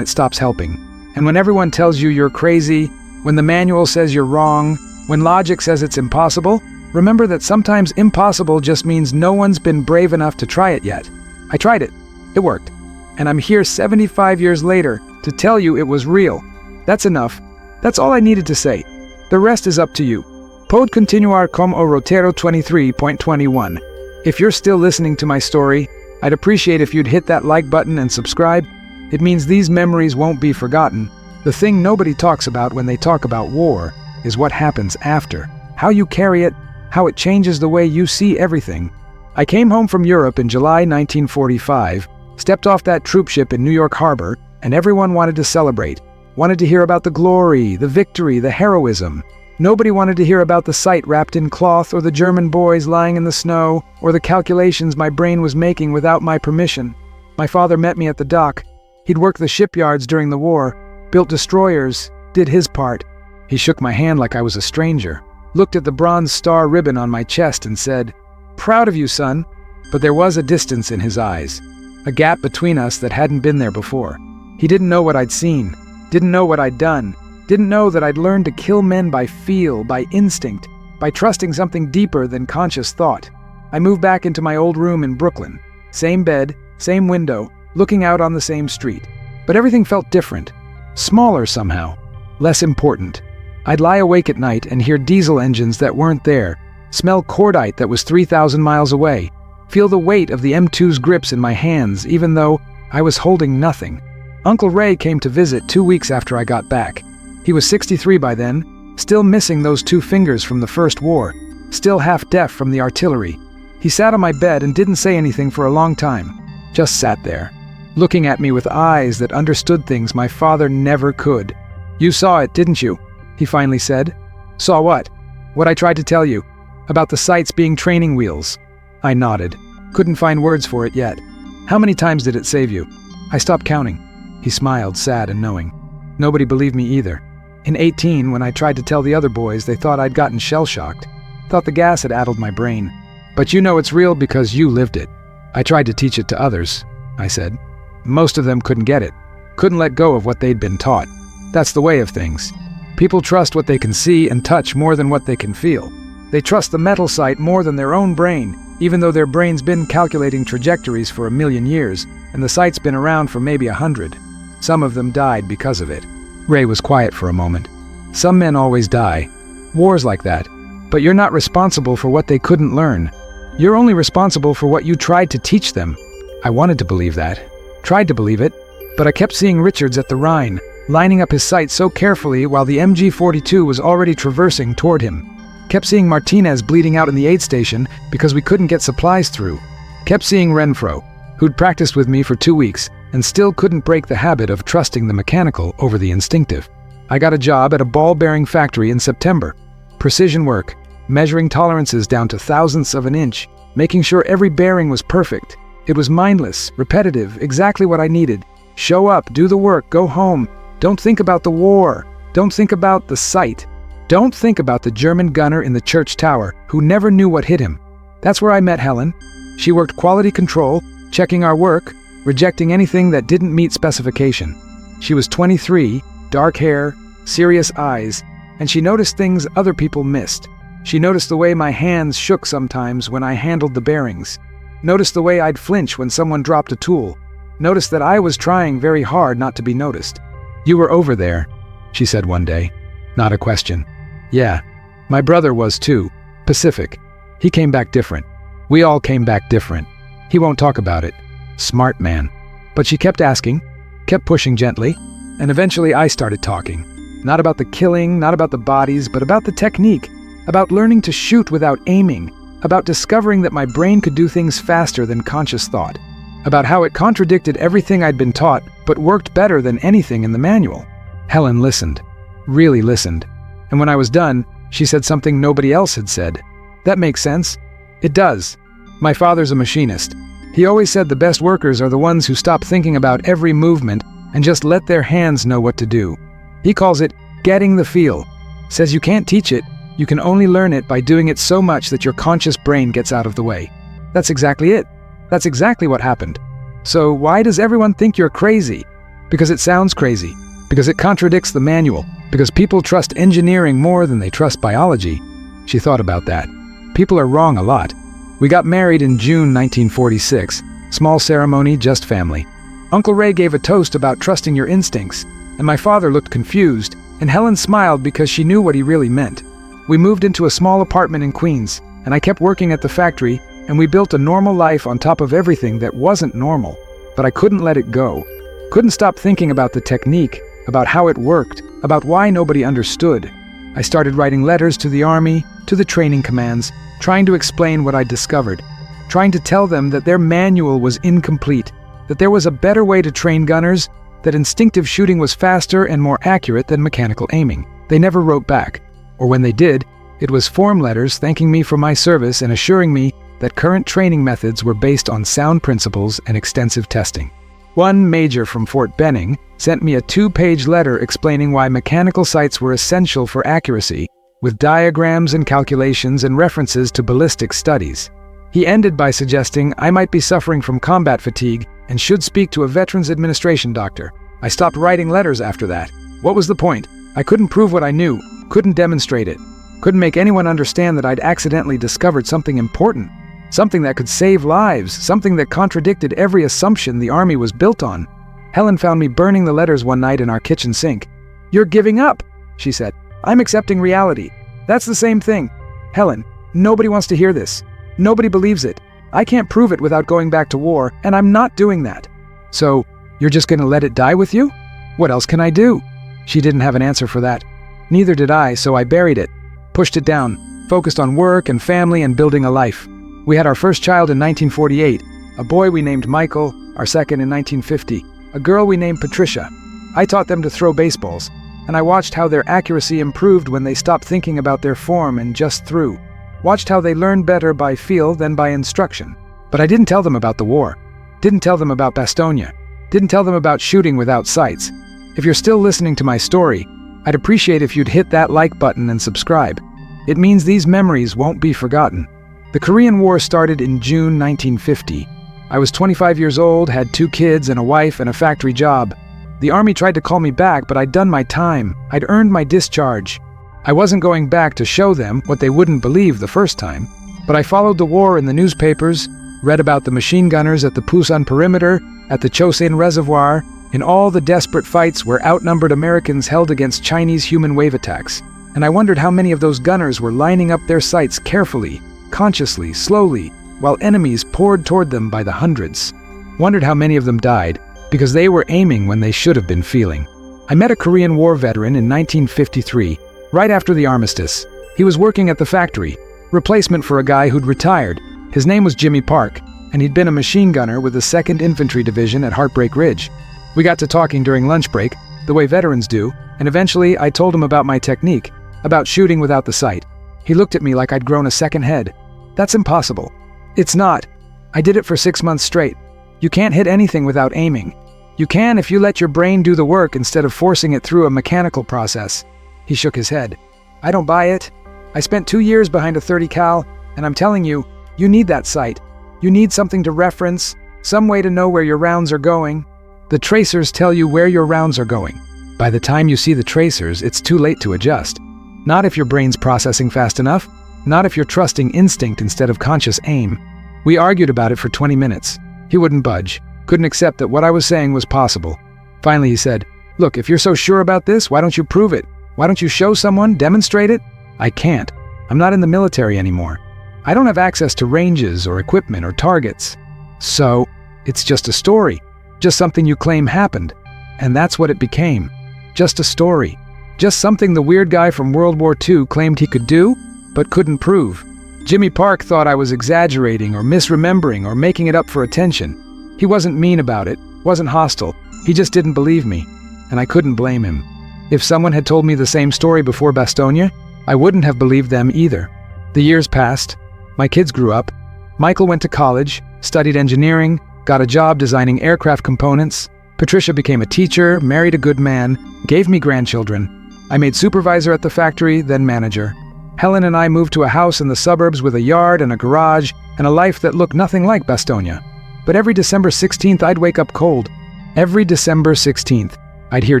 it stops helping. And when everyone tells you you're crazy, when the manual says you're wrong, when logic says it's impossible, remember that sometimes impossible just means no one's been brave enough to try it yet. I tried it. It worked. And I'm here 75 years later to tell you it was real. That's enough. That's all I needed to say. The rest is up to you. Pod continuar com o roteiro 23.21. If you're still listening to my story, I'd appreciate if you'd hit that like button and subscribe. It means these memories won't be forgotten. The thing nobody talks about when they talk about war is what happens after. How you carry it, how it changes the way you see everything. I came home from Europe in July 1945, stepped off that troop ship in New York Harbor, and everyone wanted to celebrate. Wanted to hear about the glory, the victory, the heroism. Nobody wanted to hear about the sight wrapped in cloth or the German boys lying in the snow or the calculations my brain was making without my permission. My father met me at the dock. He'd worked the shipyards during the war, built destroyers, did his part. He shook my hand like I was a stranger, looked at the bronze star ribbon on my chest and said, "Proud of you, son." But there was a distance in his eyes, a gap between us that hadn't been there before. He didn't know what I'd seen, didn't know what I'd done, didn't know that I'd learned to kill men by feel, by instinct, by trusting something deeper than conscious thought. I moved back into my old room in Brooklyn. Same bed, same window, looking out on the same street. But everything felt different, smaller somehow, less important. I'd lie awake at night and hear diesel engines that weren't there, smell cordite that was 3,000 miles away, feel the weight of the M2's grips in my hands even though I was holding nothing. Uncle Ray came to visit 2 weeks after I got back. He was 63 by then, still missing those 2 fingers from the First War, still half deaf from the artillery. He sat on my bed and didn't say anything for a long time, just sat there, looking at me with eyes that understood things my father never could. "You saw it, didn't you?" he finally said. "Saw what?" "What I tried to tell you, about the sights being training wheels." I nodded, couldn't find words for it yet. "How many times did it save you?" I stopped counting. He smiled, sad and knowing. Nobody believed me either. In 18, when I tried to tell the other boys, they thought I'd gotten shell-shocked, thought the gas had addled my brain. "But you know it's real because you lived it." "I tried to teach it to others," I said. "Most of them couldn't get it, couldn't let go of what they'd been taught. That's the way of things. People trust what they can see and touch more than what they can feel. They trust the metal sight more than their own brain, even though their brain's been calculating trajectories for 1,000,000 years, and the sight's been around for maybe 100. Some of them died because of it." Ray was quiet for a moment. "Some men always die. War's like that. But you're not responsible for what they couldn't learn. You're only responsible for what you tried to teach them." I wanted to believe that. Tried to believe it. But I kept seeing Richards at the Rhine, lining up his sights so carefully while the MG-42 was already traversing toward him. Kept seeing Martinez bleeding out in the aid station because we couldn't get supplies through. Kept seeing Renfro, who'd practiced with me for 2 weeks and still couldn't break the habit of trusting the mechanical over the instinctive. I got a job at a ball bearing factory in September. Precision work, measuring tolerances down to thousandths of an inch, making sure every bearing was perfect. It was mindless, repetitive, exactly what I needed. Show up, do the work, go home. Don't think about the war. Don't think about the sight. Don't think about the German gunner in the church tower who never knew what hit him. That's where I met Helen. She worked quality control, checking our work, rejecting anything that didn't meet specification. She was 23, dark hair, serious eyes, and she noticed things other people missed. She noticed the way my hands shook sometimes when I handled the bearings. Noticed the way I'd flinch when someone dropped a tool. Noticed that I was trying very hard not to be noticed. "You were over there," she said one day. Not a question. "Yeah. My brother was too. Pacific. He came back different. We all came back different. He won't talk about it. Smart man." But she kept asking, kept pushing gently, and eventually I started talking. Not about the killing, not about the bodies, but about the technique, about learning to shoot without aiming, about discovering that my brain could do things faster than conscious thought, about how it contradicted everything I'd been taught, but worked better than anything in the manual. Helen listened, really listened, and when I was done, she said something nobody else had said. "That makes sense." "It does. My father's a machinist. He always said the best workers are the ones who stop thinking about every movement and just let their hands know what to do. He calls it getting the feel. Says you can't teach it, you can only learn it by doing it so much that your conscious brain gets out of the way." That's exactly it. That's exactly what happened. So why does everyone think you're crazy? Because it sounds crazy. Because it contradicts the manual. Because people trust engineering more than they trust biology. She thought about that. People are wrong a lot. We got married in June 1946. Small ceremony, just family. Uncle Ray gave a toast about trusting your instincts, and my father looked confused, and Helen smiled because she knew what he really meant. We moved into a small apartment in Queens, and I kept working at the factory, and we built a normal life on top of everything that wasn't normal. But I couldn't let it go. Couldn't stop thinking about the technique, about how it worked, about why nobody understood. I started writing letters to the army, to the training commands, trying to explain what I'd discovered, trying to tell them that their manual was incomplete, that there was a better way to train gunners, that instinctive shooting was faster and more accurate than mechanical aiming. They never wrote back, or when they did, it was form letters thanking me for my service and assuring me that current training methods were based on sound principles and extensive testing. One major from Fort Benning sent me a 2-page letter explaining why mechanical sights were essential for accuracy, with diagrams and calculations and references to ballistic studies. He ended by suggesting I might be suffering from combat fatigue and should speak to a Veterans Administration doctor. I stopped writing letters after that. What was the point? I couldn't prove what I knew, couldn't demonstrate it, couldn't make anyone understand that I'd accidentally discovered something important, something that could save lives, something that contradicted every assumption the Army was built on. Helen found me burning the letters one night in our kitchen sink. "You're giving up," she said. "I'm accepting reality." That's the same thing. Helen, nobody wants to hear this. Nobody believes it. I can't prove it without going back to war, and I'm not doing that. So, you're just gonna let it die with you? What else can I do? She didn't have an answer for that. Neither did I, so I buried it, pushed it down, focused on work and family and building a life. We had our first child in 1948, a boy we named Michael, our second in 1950, a girl we named Patricia. I taught them to throw baseballs, and I watched how their accuracy improved when they stopped thinking about their form and just threw. Watched how they learned better by feel than by instruction. But I didn't tell them about the war. Didn't tell them about Bastogne. Didn't tell them about shooting without sights. If you're still listening to my story, I'd appreciate if you'd hit that like button and subscribe. It means these memories won't be forgotten. The Korean War started in June 1950. I was 25 years old, had 2 kids and a wife and a factory job. The Army tried to call me back, but I'd done my time. I'd earned my discharge. I wasn't going back to show them what they wouldn't believe the first time, but I followed the war in the newspapers, read about the machine gunners at the Pusan perimeter, at the Chosin Reservoir, in all the desperate fights where outnumbered Americans held against Chinese human wave attacks. And I wondered how many of those gunners were lining up their sights carefully, consciously, slowly, while enemies poured toward them by the hundreds. Wondered how many of them died, because they were aiming when they should have been feeling. I met a Korean War veteran in 1953, right after the armistice. He was working at the factory, replacement for a guy who'd retired. His name was Jimmy Park, and he'd been a machine gunner with the 2nd Infantry Division at Heartbreak Ridge. We got to talking during lunch break, the way veterans do, and eventually I told him about my technique, about shooting without the sight. He looked at me like I'd grown a second head. That's impossible. It's not. I did it for 6 months straight. You can't hit anything without aiming. You can if you let your brain do the work instead of forcing it through a mechanical process. He shook his head. I don't buy it. I spent 2 years behind a 30 cal, and I'm telling you, you need that sight. You need something to reference, some way to know where your rounds are going. The tracers tell you where your rounds are going. By the time you see the tracers, it's too late to adjust. Not if your brain's processing fast enough, not if you're trusting instinct instead of conscious aim. We argued about it for 20 minutes. He wouldn't budge, couldn't accept that what I was saying was possible. Finally he said, "Look, if you're so sure about this, why don't you prove it? Why don't you show someone, demonstrate it?" I can't. I'm not in the military anymore. I don't have access to ranges or equipment or targets. So, it's just a story. Just something you claim happened. And that's what it became. Just a story. Just something the weird guy from World War II claimed he could do, but couldn't prove. Jimmy Park thought I was exaggerating or misremembering or making it up for attention. He wasn't mean about it, wasn't hostile. He just didn't believe me. And I couldn't blame him. If someone had told me the same story before Bastogne, I wouldn't have believed them either. The years passed. My kids grew up. Michael went to college, studied engineering, got a job designing aircraft components. Patricia became a teacher, married a good man, gave me grandchildren. I made supervisor at the factory, then manager. Helen and I moved to a house in the suburbs with a yard and a garage and a life that looked nothing like Bastogne. But every December 16th, I'd wake up cold. Every December 16th, I'd hear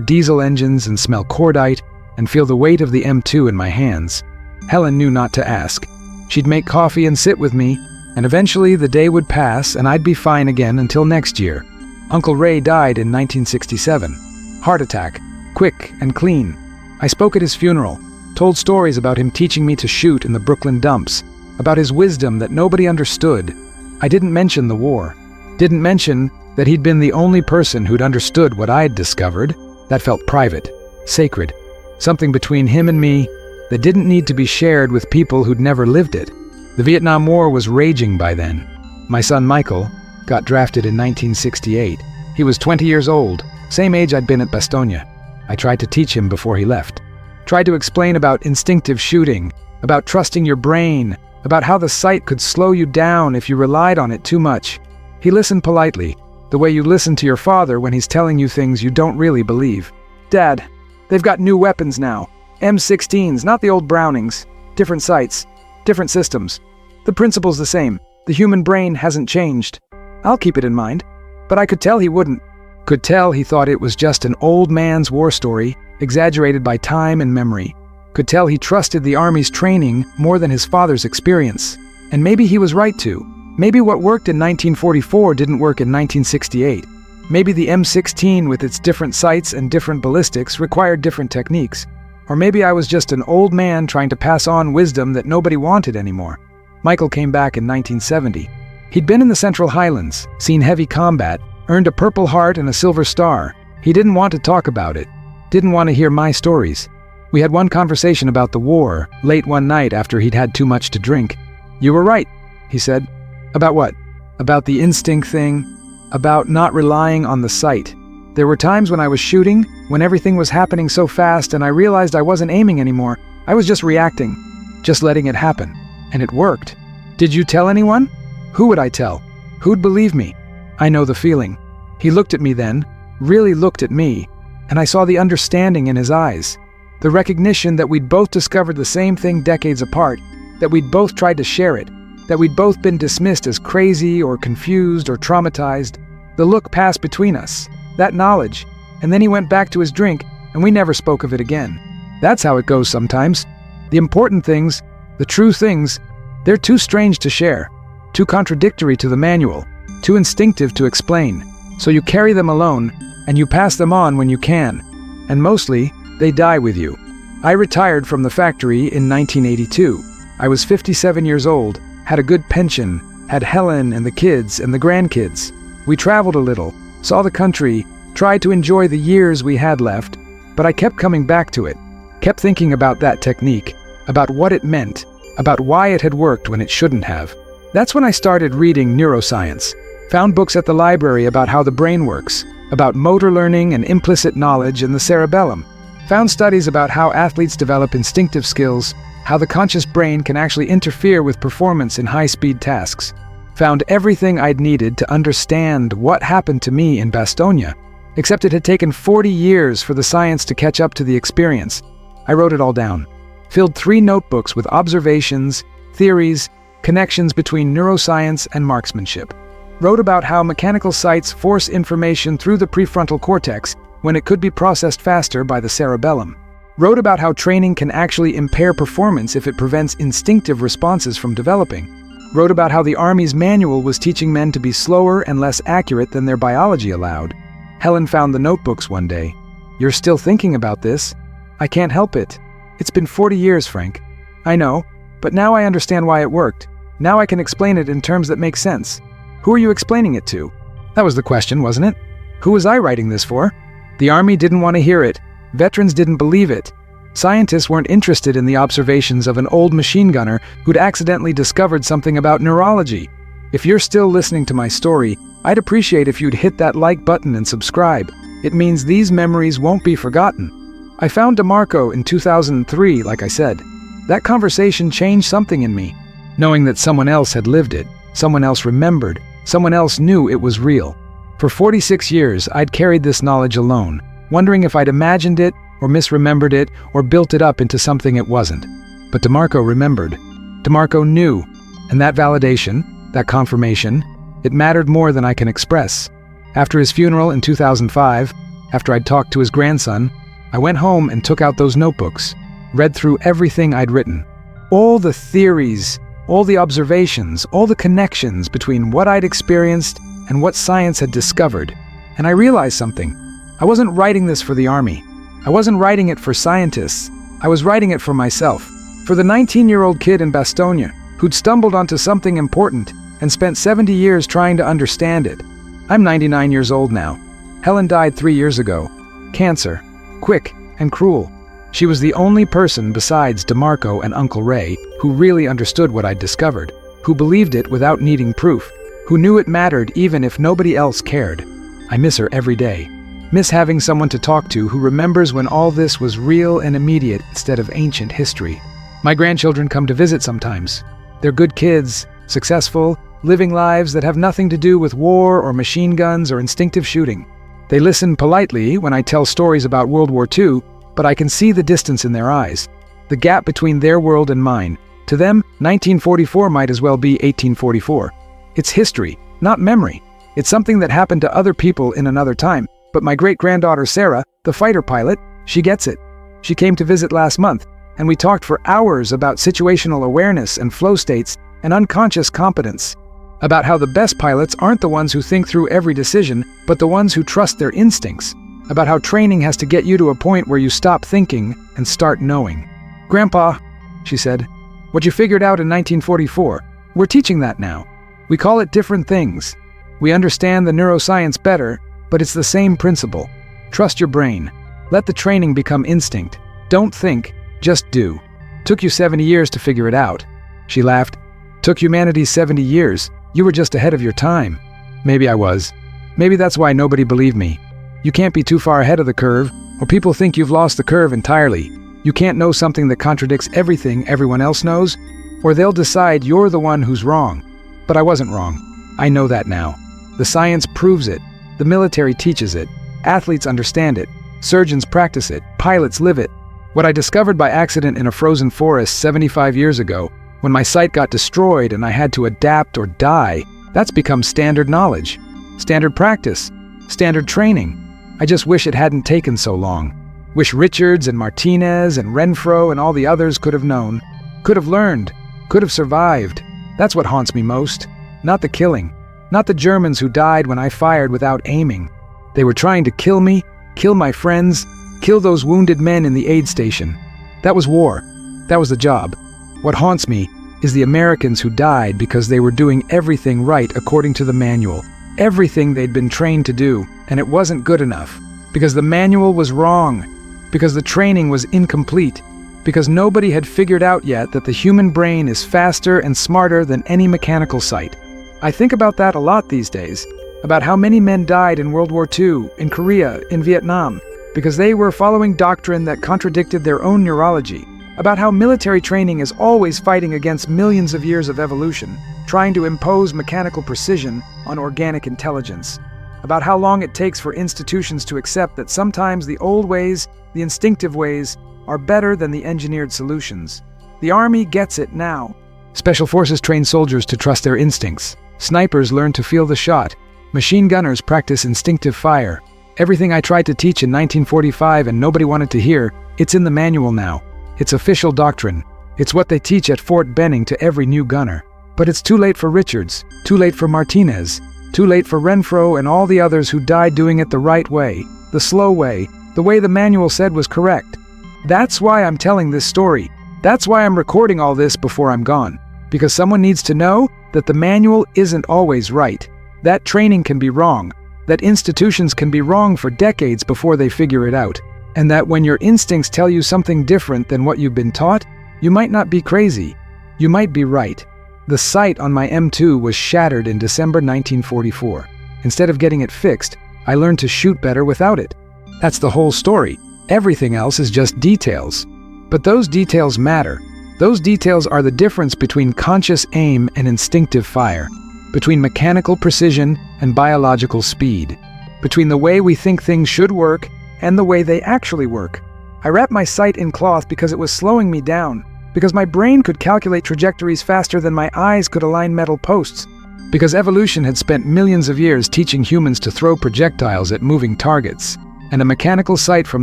diesel engines and smell cordite and feel the weight of the M2 in my hands. Helen knew not to ask. She'd make coffee and sit with me, and eventually the day would pass and I'd be fine again until next year. Uncle Ray died in 1967. Heart attack, quick and clean. I spoke at his funeral. told stories about him teaching me to shoot in the Brooklyn dumps, about his wisdom that nobody understood. I didn't mention the war. Didn't mention that he'd been the only person who'd understood what I'd discovered. That felt private, sacred, something between him and me that didn't need to be shared with people who'd never lived it. The Vietnam War was raging by then. My son Michael got drafted in 1968. He was 20 years old, same age I'd been at Bastogne. I tried to teach him before he left. Tried to explain about instinctive shooting, about trusting your brain, about how the sight could slow you down if you relied on it too much. He listened politely, the way you listen to your father when he's telling you things you don't really believe. Dad, they've got new weapons now. M16s, not the old Brownings. Different sights, different systems. The principle's the same. The human brain hasn't changed. I'll keep it in mind. But I could tell he wouldn't. Could tell he thought it was just an old man's war story, exaggerated by time and memory. Could tell he trusted the Army's training more than his father's experience. And maybe he was right to. Maybe what worked in 1944 didn't work in 1968. Maybe the M16 with its different sights and different ballistics required different techniques. Or maybe I was just an old man trying to pass on wisdom that nobody wanted anymore. Michael came back in 1970. He'd been in the Central Highlands, seen heavy combat, earned a Purple Heart and a Silver Star. He didn't want to talk about it. Didn't want to hear my stories. We had one conversation about the war, late one night after he'd had too much to drink. "You were right," he said. "About what?" "About the instinct thing. About not relying on the sight. There were times when I was shooting, when everything was happening so fast and I realized I wasn't aiming anymore. I was just reacting, just letting it happen. And it worked." "Did you tell anyone?" "Who would I tell? Who'd believe me?" "I know the feeling." He looked at me then, really looked at me, and I saw the understanding in his eyes. The recognition that we'd both discovered the same thing decades apart, that we'd both tried to share it, that we'd both been dismissed as crazy or confused or traumatized. The look passed between us, that knowledge, and then he went back to his drink and we never spoke of it again. That's how it goes sometimes. The important things, the true things, they're too strange to share, too contradictory to the manual, too instinctive to explain. So you carry them alone and you pass them on when you can, and mostly they die with you. I retired from the factory in 1982. I was 57 years old, had a good pension, had Helen and the kids and the grandkids. We traveled a little, saw the country, tried to enjoy the years we had left, but I kept coming back to it, kept thinking about that technique, about what it meant, about why it had worked when it shouldn't have. That's when I started reading neuroscience, found books at the library about how the brain works, about motor learning and implicit knowledge in the cerebellum, found studies about how athletes develop instinctive skills, how the conscious brain can actually interfere with performance in high-speed tasks. Found everything I'd needed to understand what happened to me in Bastogne, except it had taken 40 years for the science to catch up to the experience. I wrote it all down. Filled 3 notebooks with observations, theories, connections between neuroscience and marksmanship. Wrote about how mechanical sights force information through the prefrontal cortex when it could be processed faster by the cerebellum. Wrote about how training can actually impair performance if it prevents instinctive responses from developing. Wrote about how the Army's manual was teaching men to be slower and less accurate than their biology allowed. Helen found the notebooks one day. "You're still thinking about this?" "I can't help it. It's been 40 years, Frank." "I know, but now I understand why it worked. Now I can explain it in terms that make sense." "Who are you explaining it to?" That was the question, wasn't it? Who was I writing this for? The Army didn't want to hear it. Veterans didn't believe it. Scientists weren't interested in the observations of an old machine gunner who'd accidentally discovered something about neurology. If you're still listening to my story, I'd appreciate if you'd hit that like button and subscribe. It means these memories won't be forgotten. I found DeMarco in 2003, like I said. That conversation changed something in me, knowing that someone else had lived it, someone else remembered, someone else knew it was real. For 46 years, I'd carried this knowledge alone, wondering if I'd imagined it, or misremembered it, or built it up into something it wasn't. But DeMarco remembered. DeMarco knew, and that validation, that confirmation, it mattered more than I can express. After his funeral in 2005, after I'd talked to his grandson, I went home and took out those notebooks, read through everything I'd written. All the theories, all the observations, all the connections between what I'd experienced and what science had discovered. And I realized something. I wasn't writing this for the Army. I wasn't writing it for scientists. I was writing it for myself, for the 19-year-old kid in Bastogne who'd stumbled onto something important and spent 70 years trying to understand it. I'm 99 years old now. Helen died 3 years ago. Cancer. Quick and cruel. She was the only person besides DeMarco and Uncle Ray who really understood what I'd discovered, who believed it without needing proof, who knew it mattered even if nobody else cared. I miss her every day. Miss having someone to talk to who remembers when all this was real and immediate instead of ancient history. My grandchildren come to visit sometimes. They're good kids, successful, living lives that have nothing to do with war or machine guns or instinctive shooting. They listen politely when I tell stories about World War II, but I can see the distance in their eyes, the gap between their world and mine. To them, 1944 might as well be 1844. It's history, not memory. It's something that happened to other people in another time. But my great-granddaughter Sarah, the fighter pilot, she gets it. She came to visit last month, and we talked for hours about situational awareness and flow states and unconscious competence. About how the best pilots aren't the ones who think through every decision, but the ones who trust their instincts. About how training has to get you to a point where you stop thinking and start knowing. "Grandpa," she said, "what you figured out in 1944, we're teaching that now. We call it different things. We understand the neuroscience better, but it's the same principle. Trust your brain. Let the training become instinct. Don't think, just do. Took you 70 years to figure it out." She laughed. "Took humanity 70 years. You were just ahead of your time." Maybe I was. Maybe that's why nobody believed me. You can't be too far ahead of the curve, or people think you've lost the curve entirely. You can't know something that contradicts everything everyone else knows, or they'll decide you're the one who's wrong. But I wasn't wrong. I know that now. The science proves it. The military teaches it. Athletes understand it. Surgeons practice it. Pilots live it. What I discovered by accident in a frozen forest 75 years ago, when my sight got destroyed and I had to adapt or die, that's become standard knowledge, standard practice, standard training. I just wish it hadn't taken so long. Wish Richards and Martinez and Renfro and all the others could have known, could have learned, could have survived. That's what haunts me most. Not the killing. Not the Germans who died when I fired without aiming. They were trying to kill me, kill my friends, kill those wounded men in the aid station. That was war. That was the job. What haunts me is the Americans who died because they were doing everything right according to the manual. Everything they'd been trained to do, and it wasn't good enough. Because the manual was wrong. Because the training was incomplete. Because nobody had figured out yet that the human brain is faster and smarter than any mechanical sight. I think about that a lot these days, about how many men died in World War II, in Korea, in Vietnam, because they were following doctrine that contradicted their own neurology, about how military training is always fighting against millions of years of evolution, trying to impose mechanical precision on organic intelligence, about how long it takes for institutions to accept that sometimes the old ways, the instinctive ways, are better than the engineered solutions. The Army gets it now. Special Forces train soldiers to trust their instincts. Snipers learn to feel the shot. Machine gunners practice instinctive fire. Everything I tried to teach in 1945 and nobody wanted to hear, it's in the manual now. It's official doctrine. It's what they teach at Fort Benning to every new gunner. But it's too late for Richards, too late for Martinez, too late for Renfro and all the others who died doing it the right way, the slow way, the way the manual said was correct. That's why I'm telling this story. That's why I'm recording all this before I'm gone. Because someone needs to know that the manual isn't always right. That training can be wrong. That institutions can be wrong for decades before they figure it out. And that when your instincts tell you something different than what you've been taught, you might not be crazy. You might be right. The sight on my M2 was shattered in December 1944. Instead of getting it fixed, I learned to shoot better without it. That's the whole story. Everything else is just details. But those details matter. Those details are the difference between conscious aim and instinctive fire, between mechanical precision and biological speed, between the way we think things should work and the way they actually work. I wrapped my sight in cloth because it was slowing me down, because my brain could calculate trajectories faster than my eyes could align metal posts, because evolution had spent millions of years teaching humans to throw projectiles at moving targets, and a mechanical sight from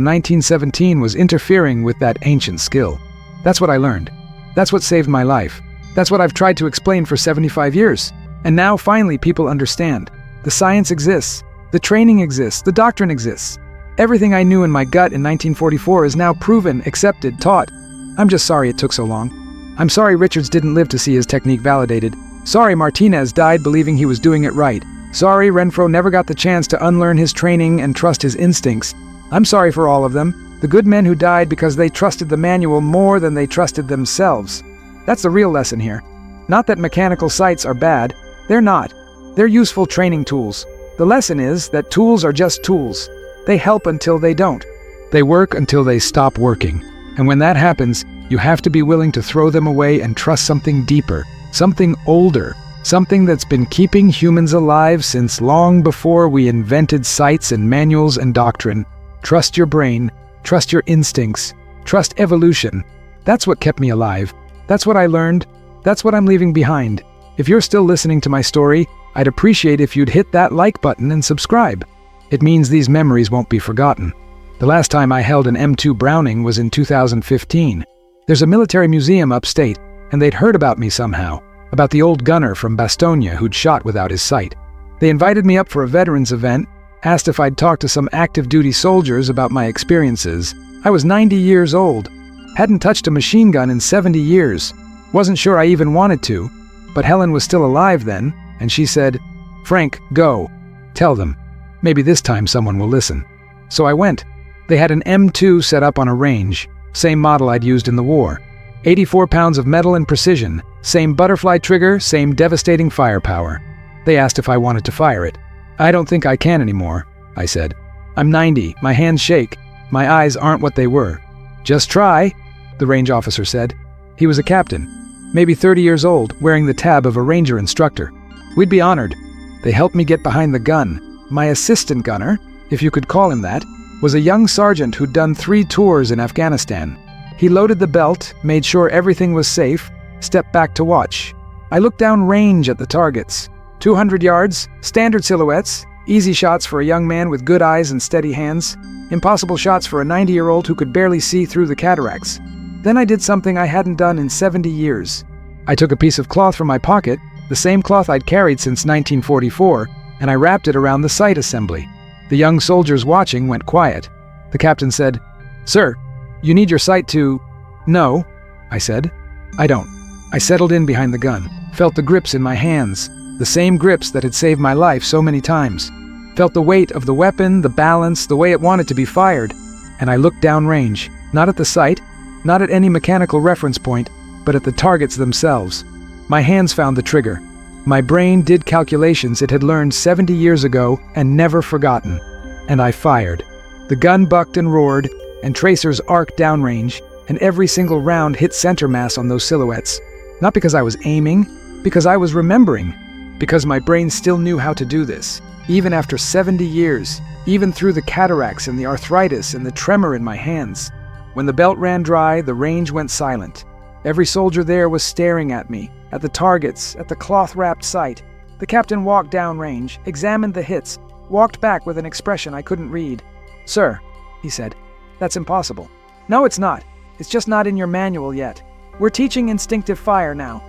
1917 was interfering with that ancient skill. That's what I learned. That's what saved my life. That's what I've tried to explain for 75 years. And now finally people understand. The science exists. The training exists. The doctrine exists. Everything I knew in my gut in 1944 is now proven, accepted, taught. I'm just sorry it took so long. I'm sorry Richards didn't live to see his technique validated. Sorry Martinez died believing he was doing it right. Sorry Renfro never got the chance to unlearn his training and trust his instincts. I'm sorry for all of them, the good men who died because they trusted the manual more than they trusted themselves. That's the real lesson here. Not that mechanical sights are bad. They're not. They're useful training tools. The lesson is that tools are just tools. They help until they don't. They work until they stop working. And when that happens, you have to be willing to throw them away and trust something deeper, something older, something that's been keeping humans alive since long before we invented sights and manuals and doctrine. Trust your brain, trust your instincts, trust evolution. That's what kept me alive. That's what I learned. That's what I'm leaving behind. If you're still listening to my story, I'd appreciate if you'd hit that like button and subscribe. It means these memories won't be forgotten. The last time I held an M2 Browning was in 2015. There's a military museum upstate, and they'd heard about me somehow, about the old gunner from Bastogne who'd shot without his sight. They invited me up for a veterans event, asked if I'd talk to some active duty soldiers about my experiences. I was 90 years old, hadn't touched a machine gun in 70 years, wasn't sure I even wanted to, but Helen was still alive then, and she said, "Frank, go. Tell them. Maybe this time someone will listen." So I went. They had an M2 set up on a range, same model I'd used in the war. 84 pounds of metal and precision, same butterfly trigger, same devastating firepower. They asked if I wanted to fire it. "I don't think I can anymore," I said. "I'm 90, my hands shake, my eyes aren't what they were." "Just try," the range officer said. He was a captain, maybe 30 years old, wearing the tab of a ranger instructor. We'd be honored. They helped me get behind the gun. My assistant gunner, if you could call him that, was a young sergeant who'd done 3 tours in Afghanistan. He loaded the belt, made sure everything was safe, stepped back to watch. I looked down range at the targets. 200 yards, standard silhouettes, easy shots for a young man with good eyes and steady hands, impossible shots for a 90-year-old who could barely see through the cataracts. Then I did something I hadn't done in 70 years. I took a piece of cloth from my pocket, the same cloth I'd carried since 1944, and I wrapped it around the sight assembly. The young soldiers watching went quiet. The captain said, "Sir, you need your sight to—" "No," I said. "I don't." I settled in behind the gun, felt the grips in my hands, the same grips that had saved my life so many times. Felt the weight of the weapon, the balance, the way it wanted to be fired. And I looked downrange, not at the sight, not at any mechanical reference point, but at the targets themselves. My hands found the trigger. My brain did calculations it had learned 70 years ago and never forgotten. And I fired. The gun bucked and roared, and tracers arced downrange, and every single round hit center mass on those silhouettes. Not because I was aiming, because I was remembering. Because my brain still knew how to do this, even after 70 years, even through the cataracts and the arthritis and the tremor in my hands. When the belt ran dry, the range went silent. Every soldier there was staring at me, at the targets, at the cloth-wrapped sight. The captain walked downrange, examined the hits, walked back with an expression I couldn't read. "Sir," he said, "that's impossible." "No, it's not. It's just not in your manual yet. We're teaching instinctive fire now.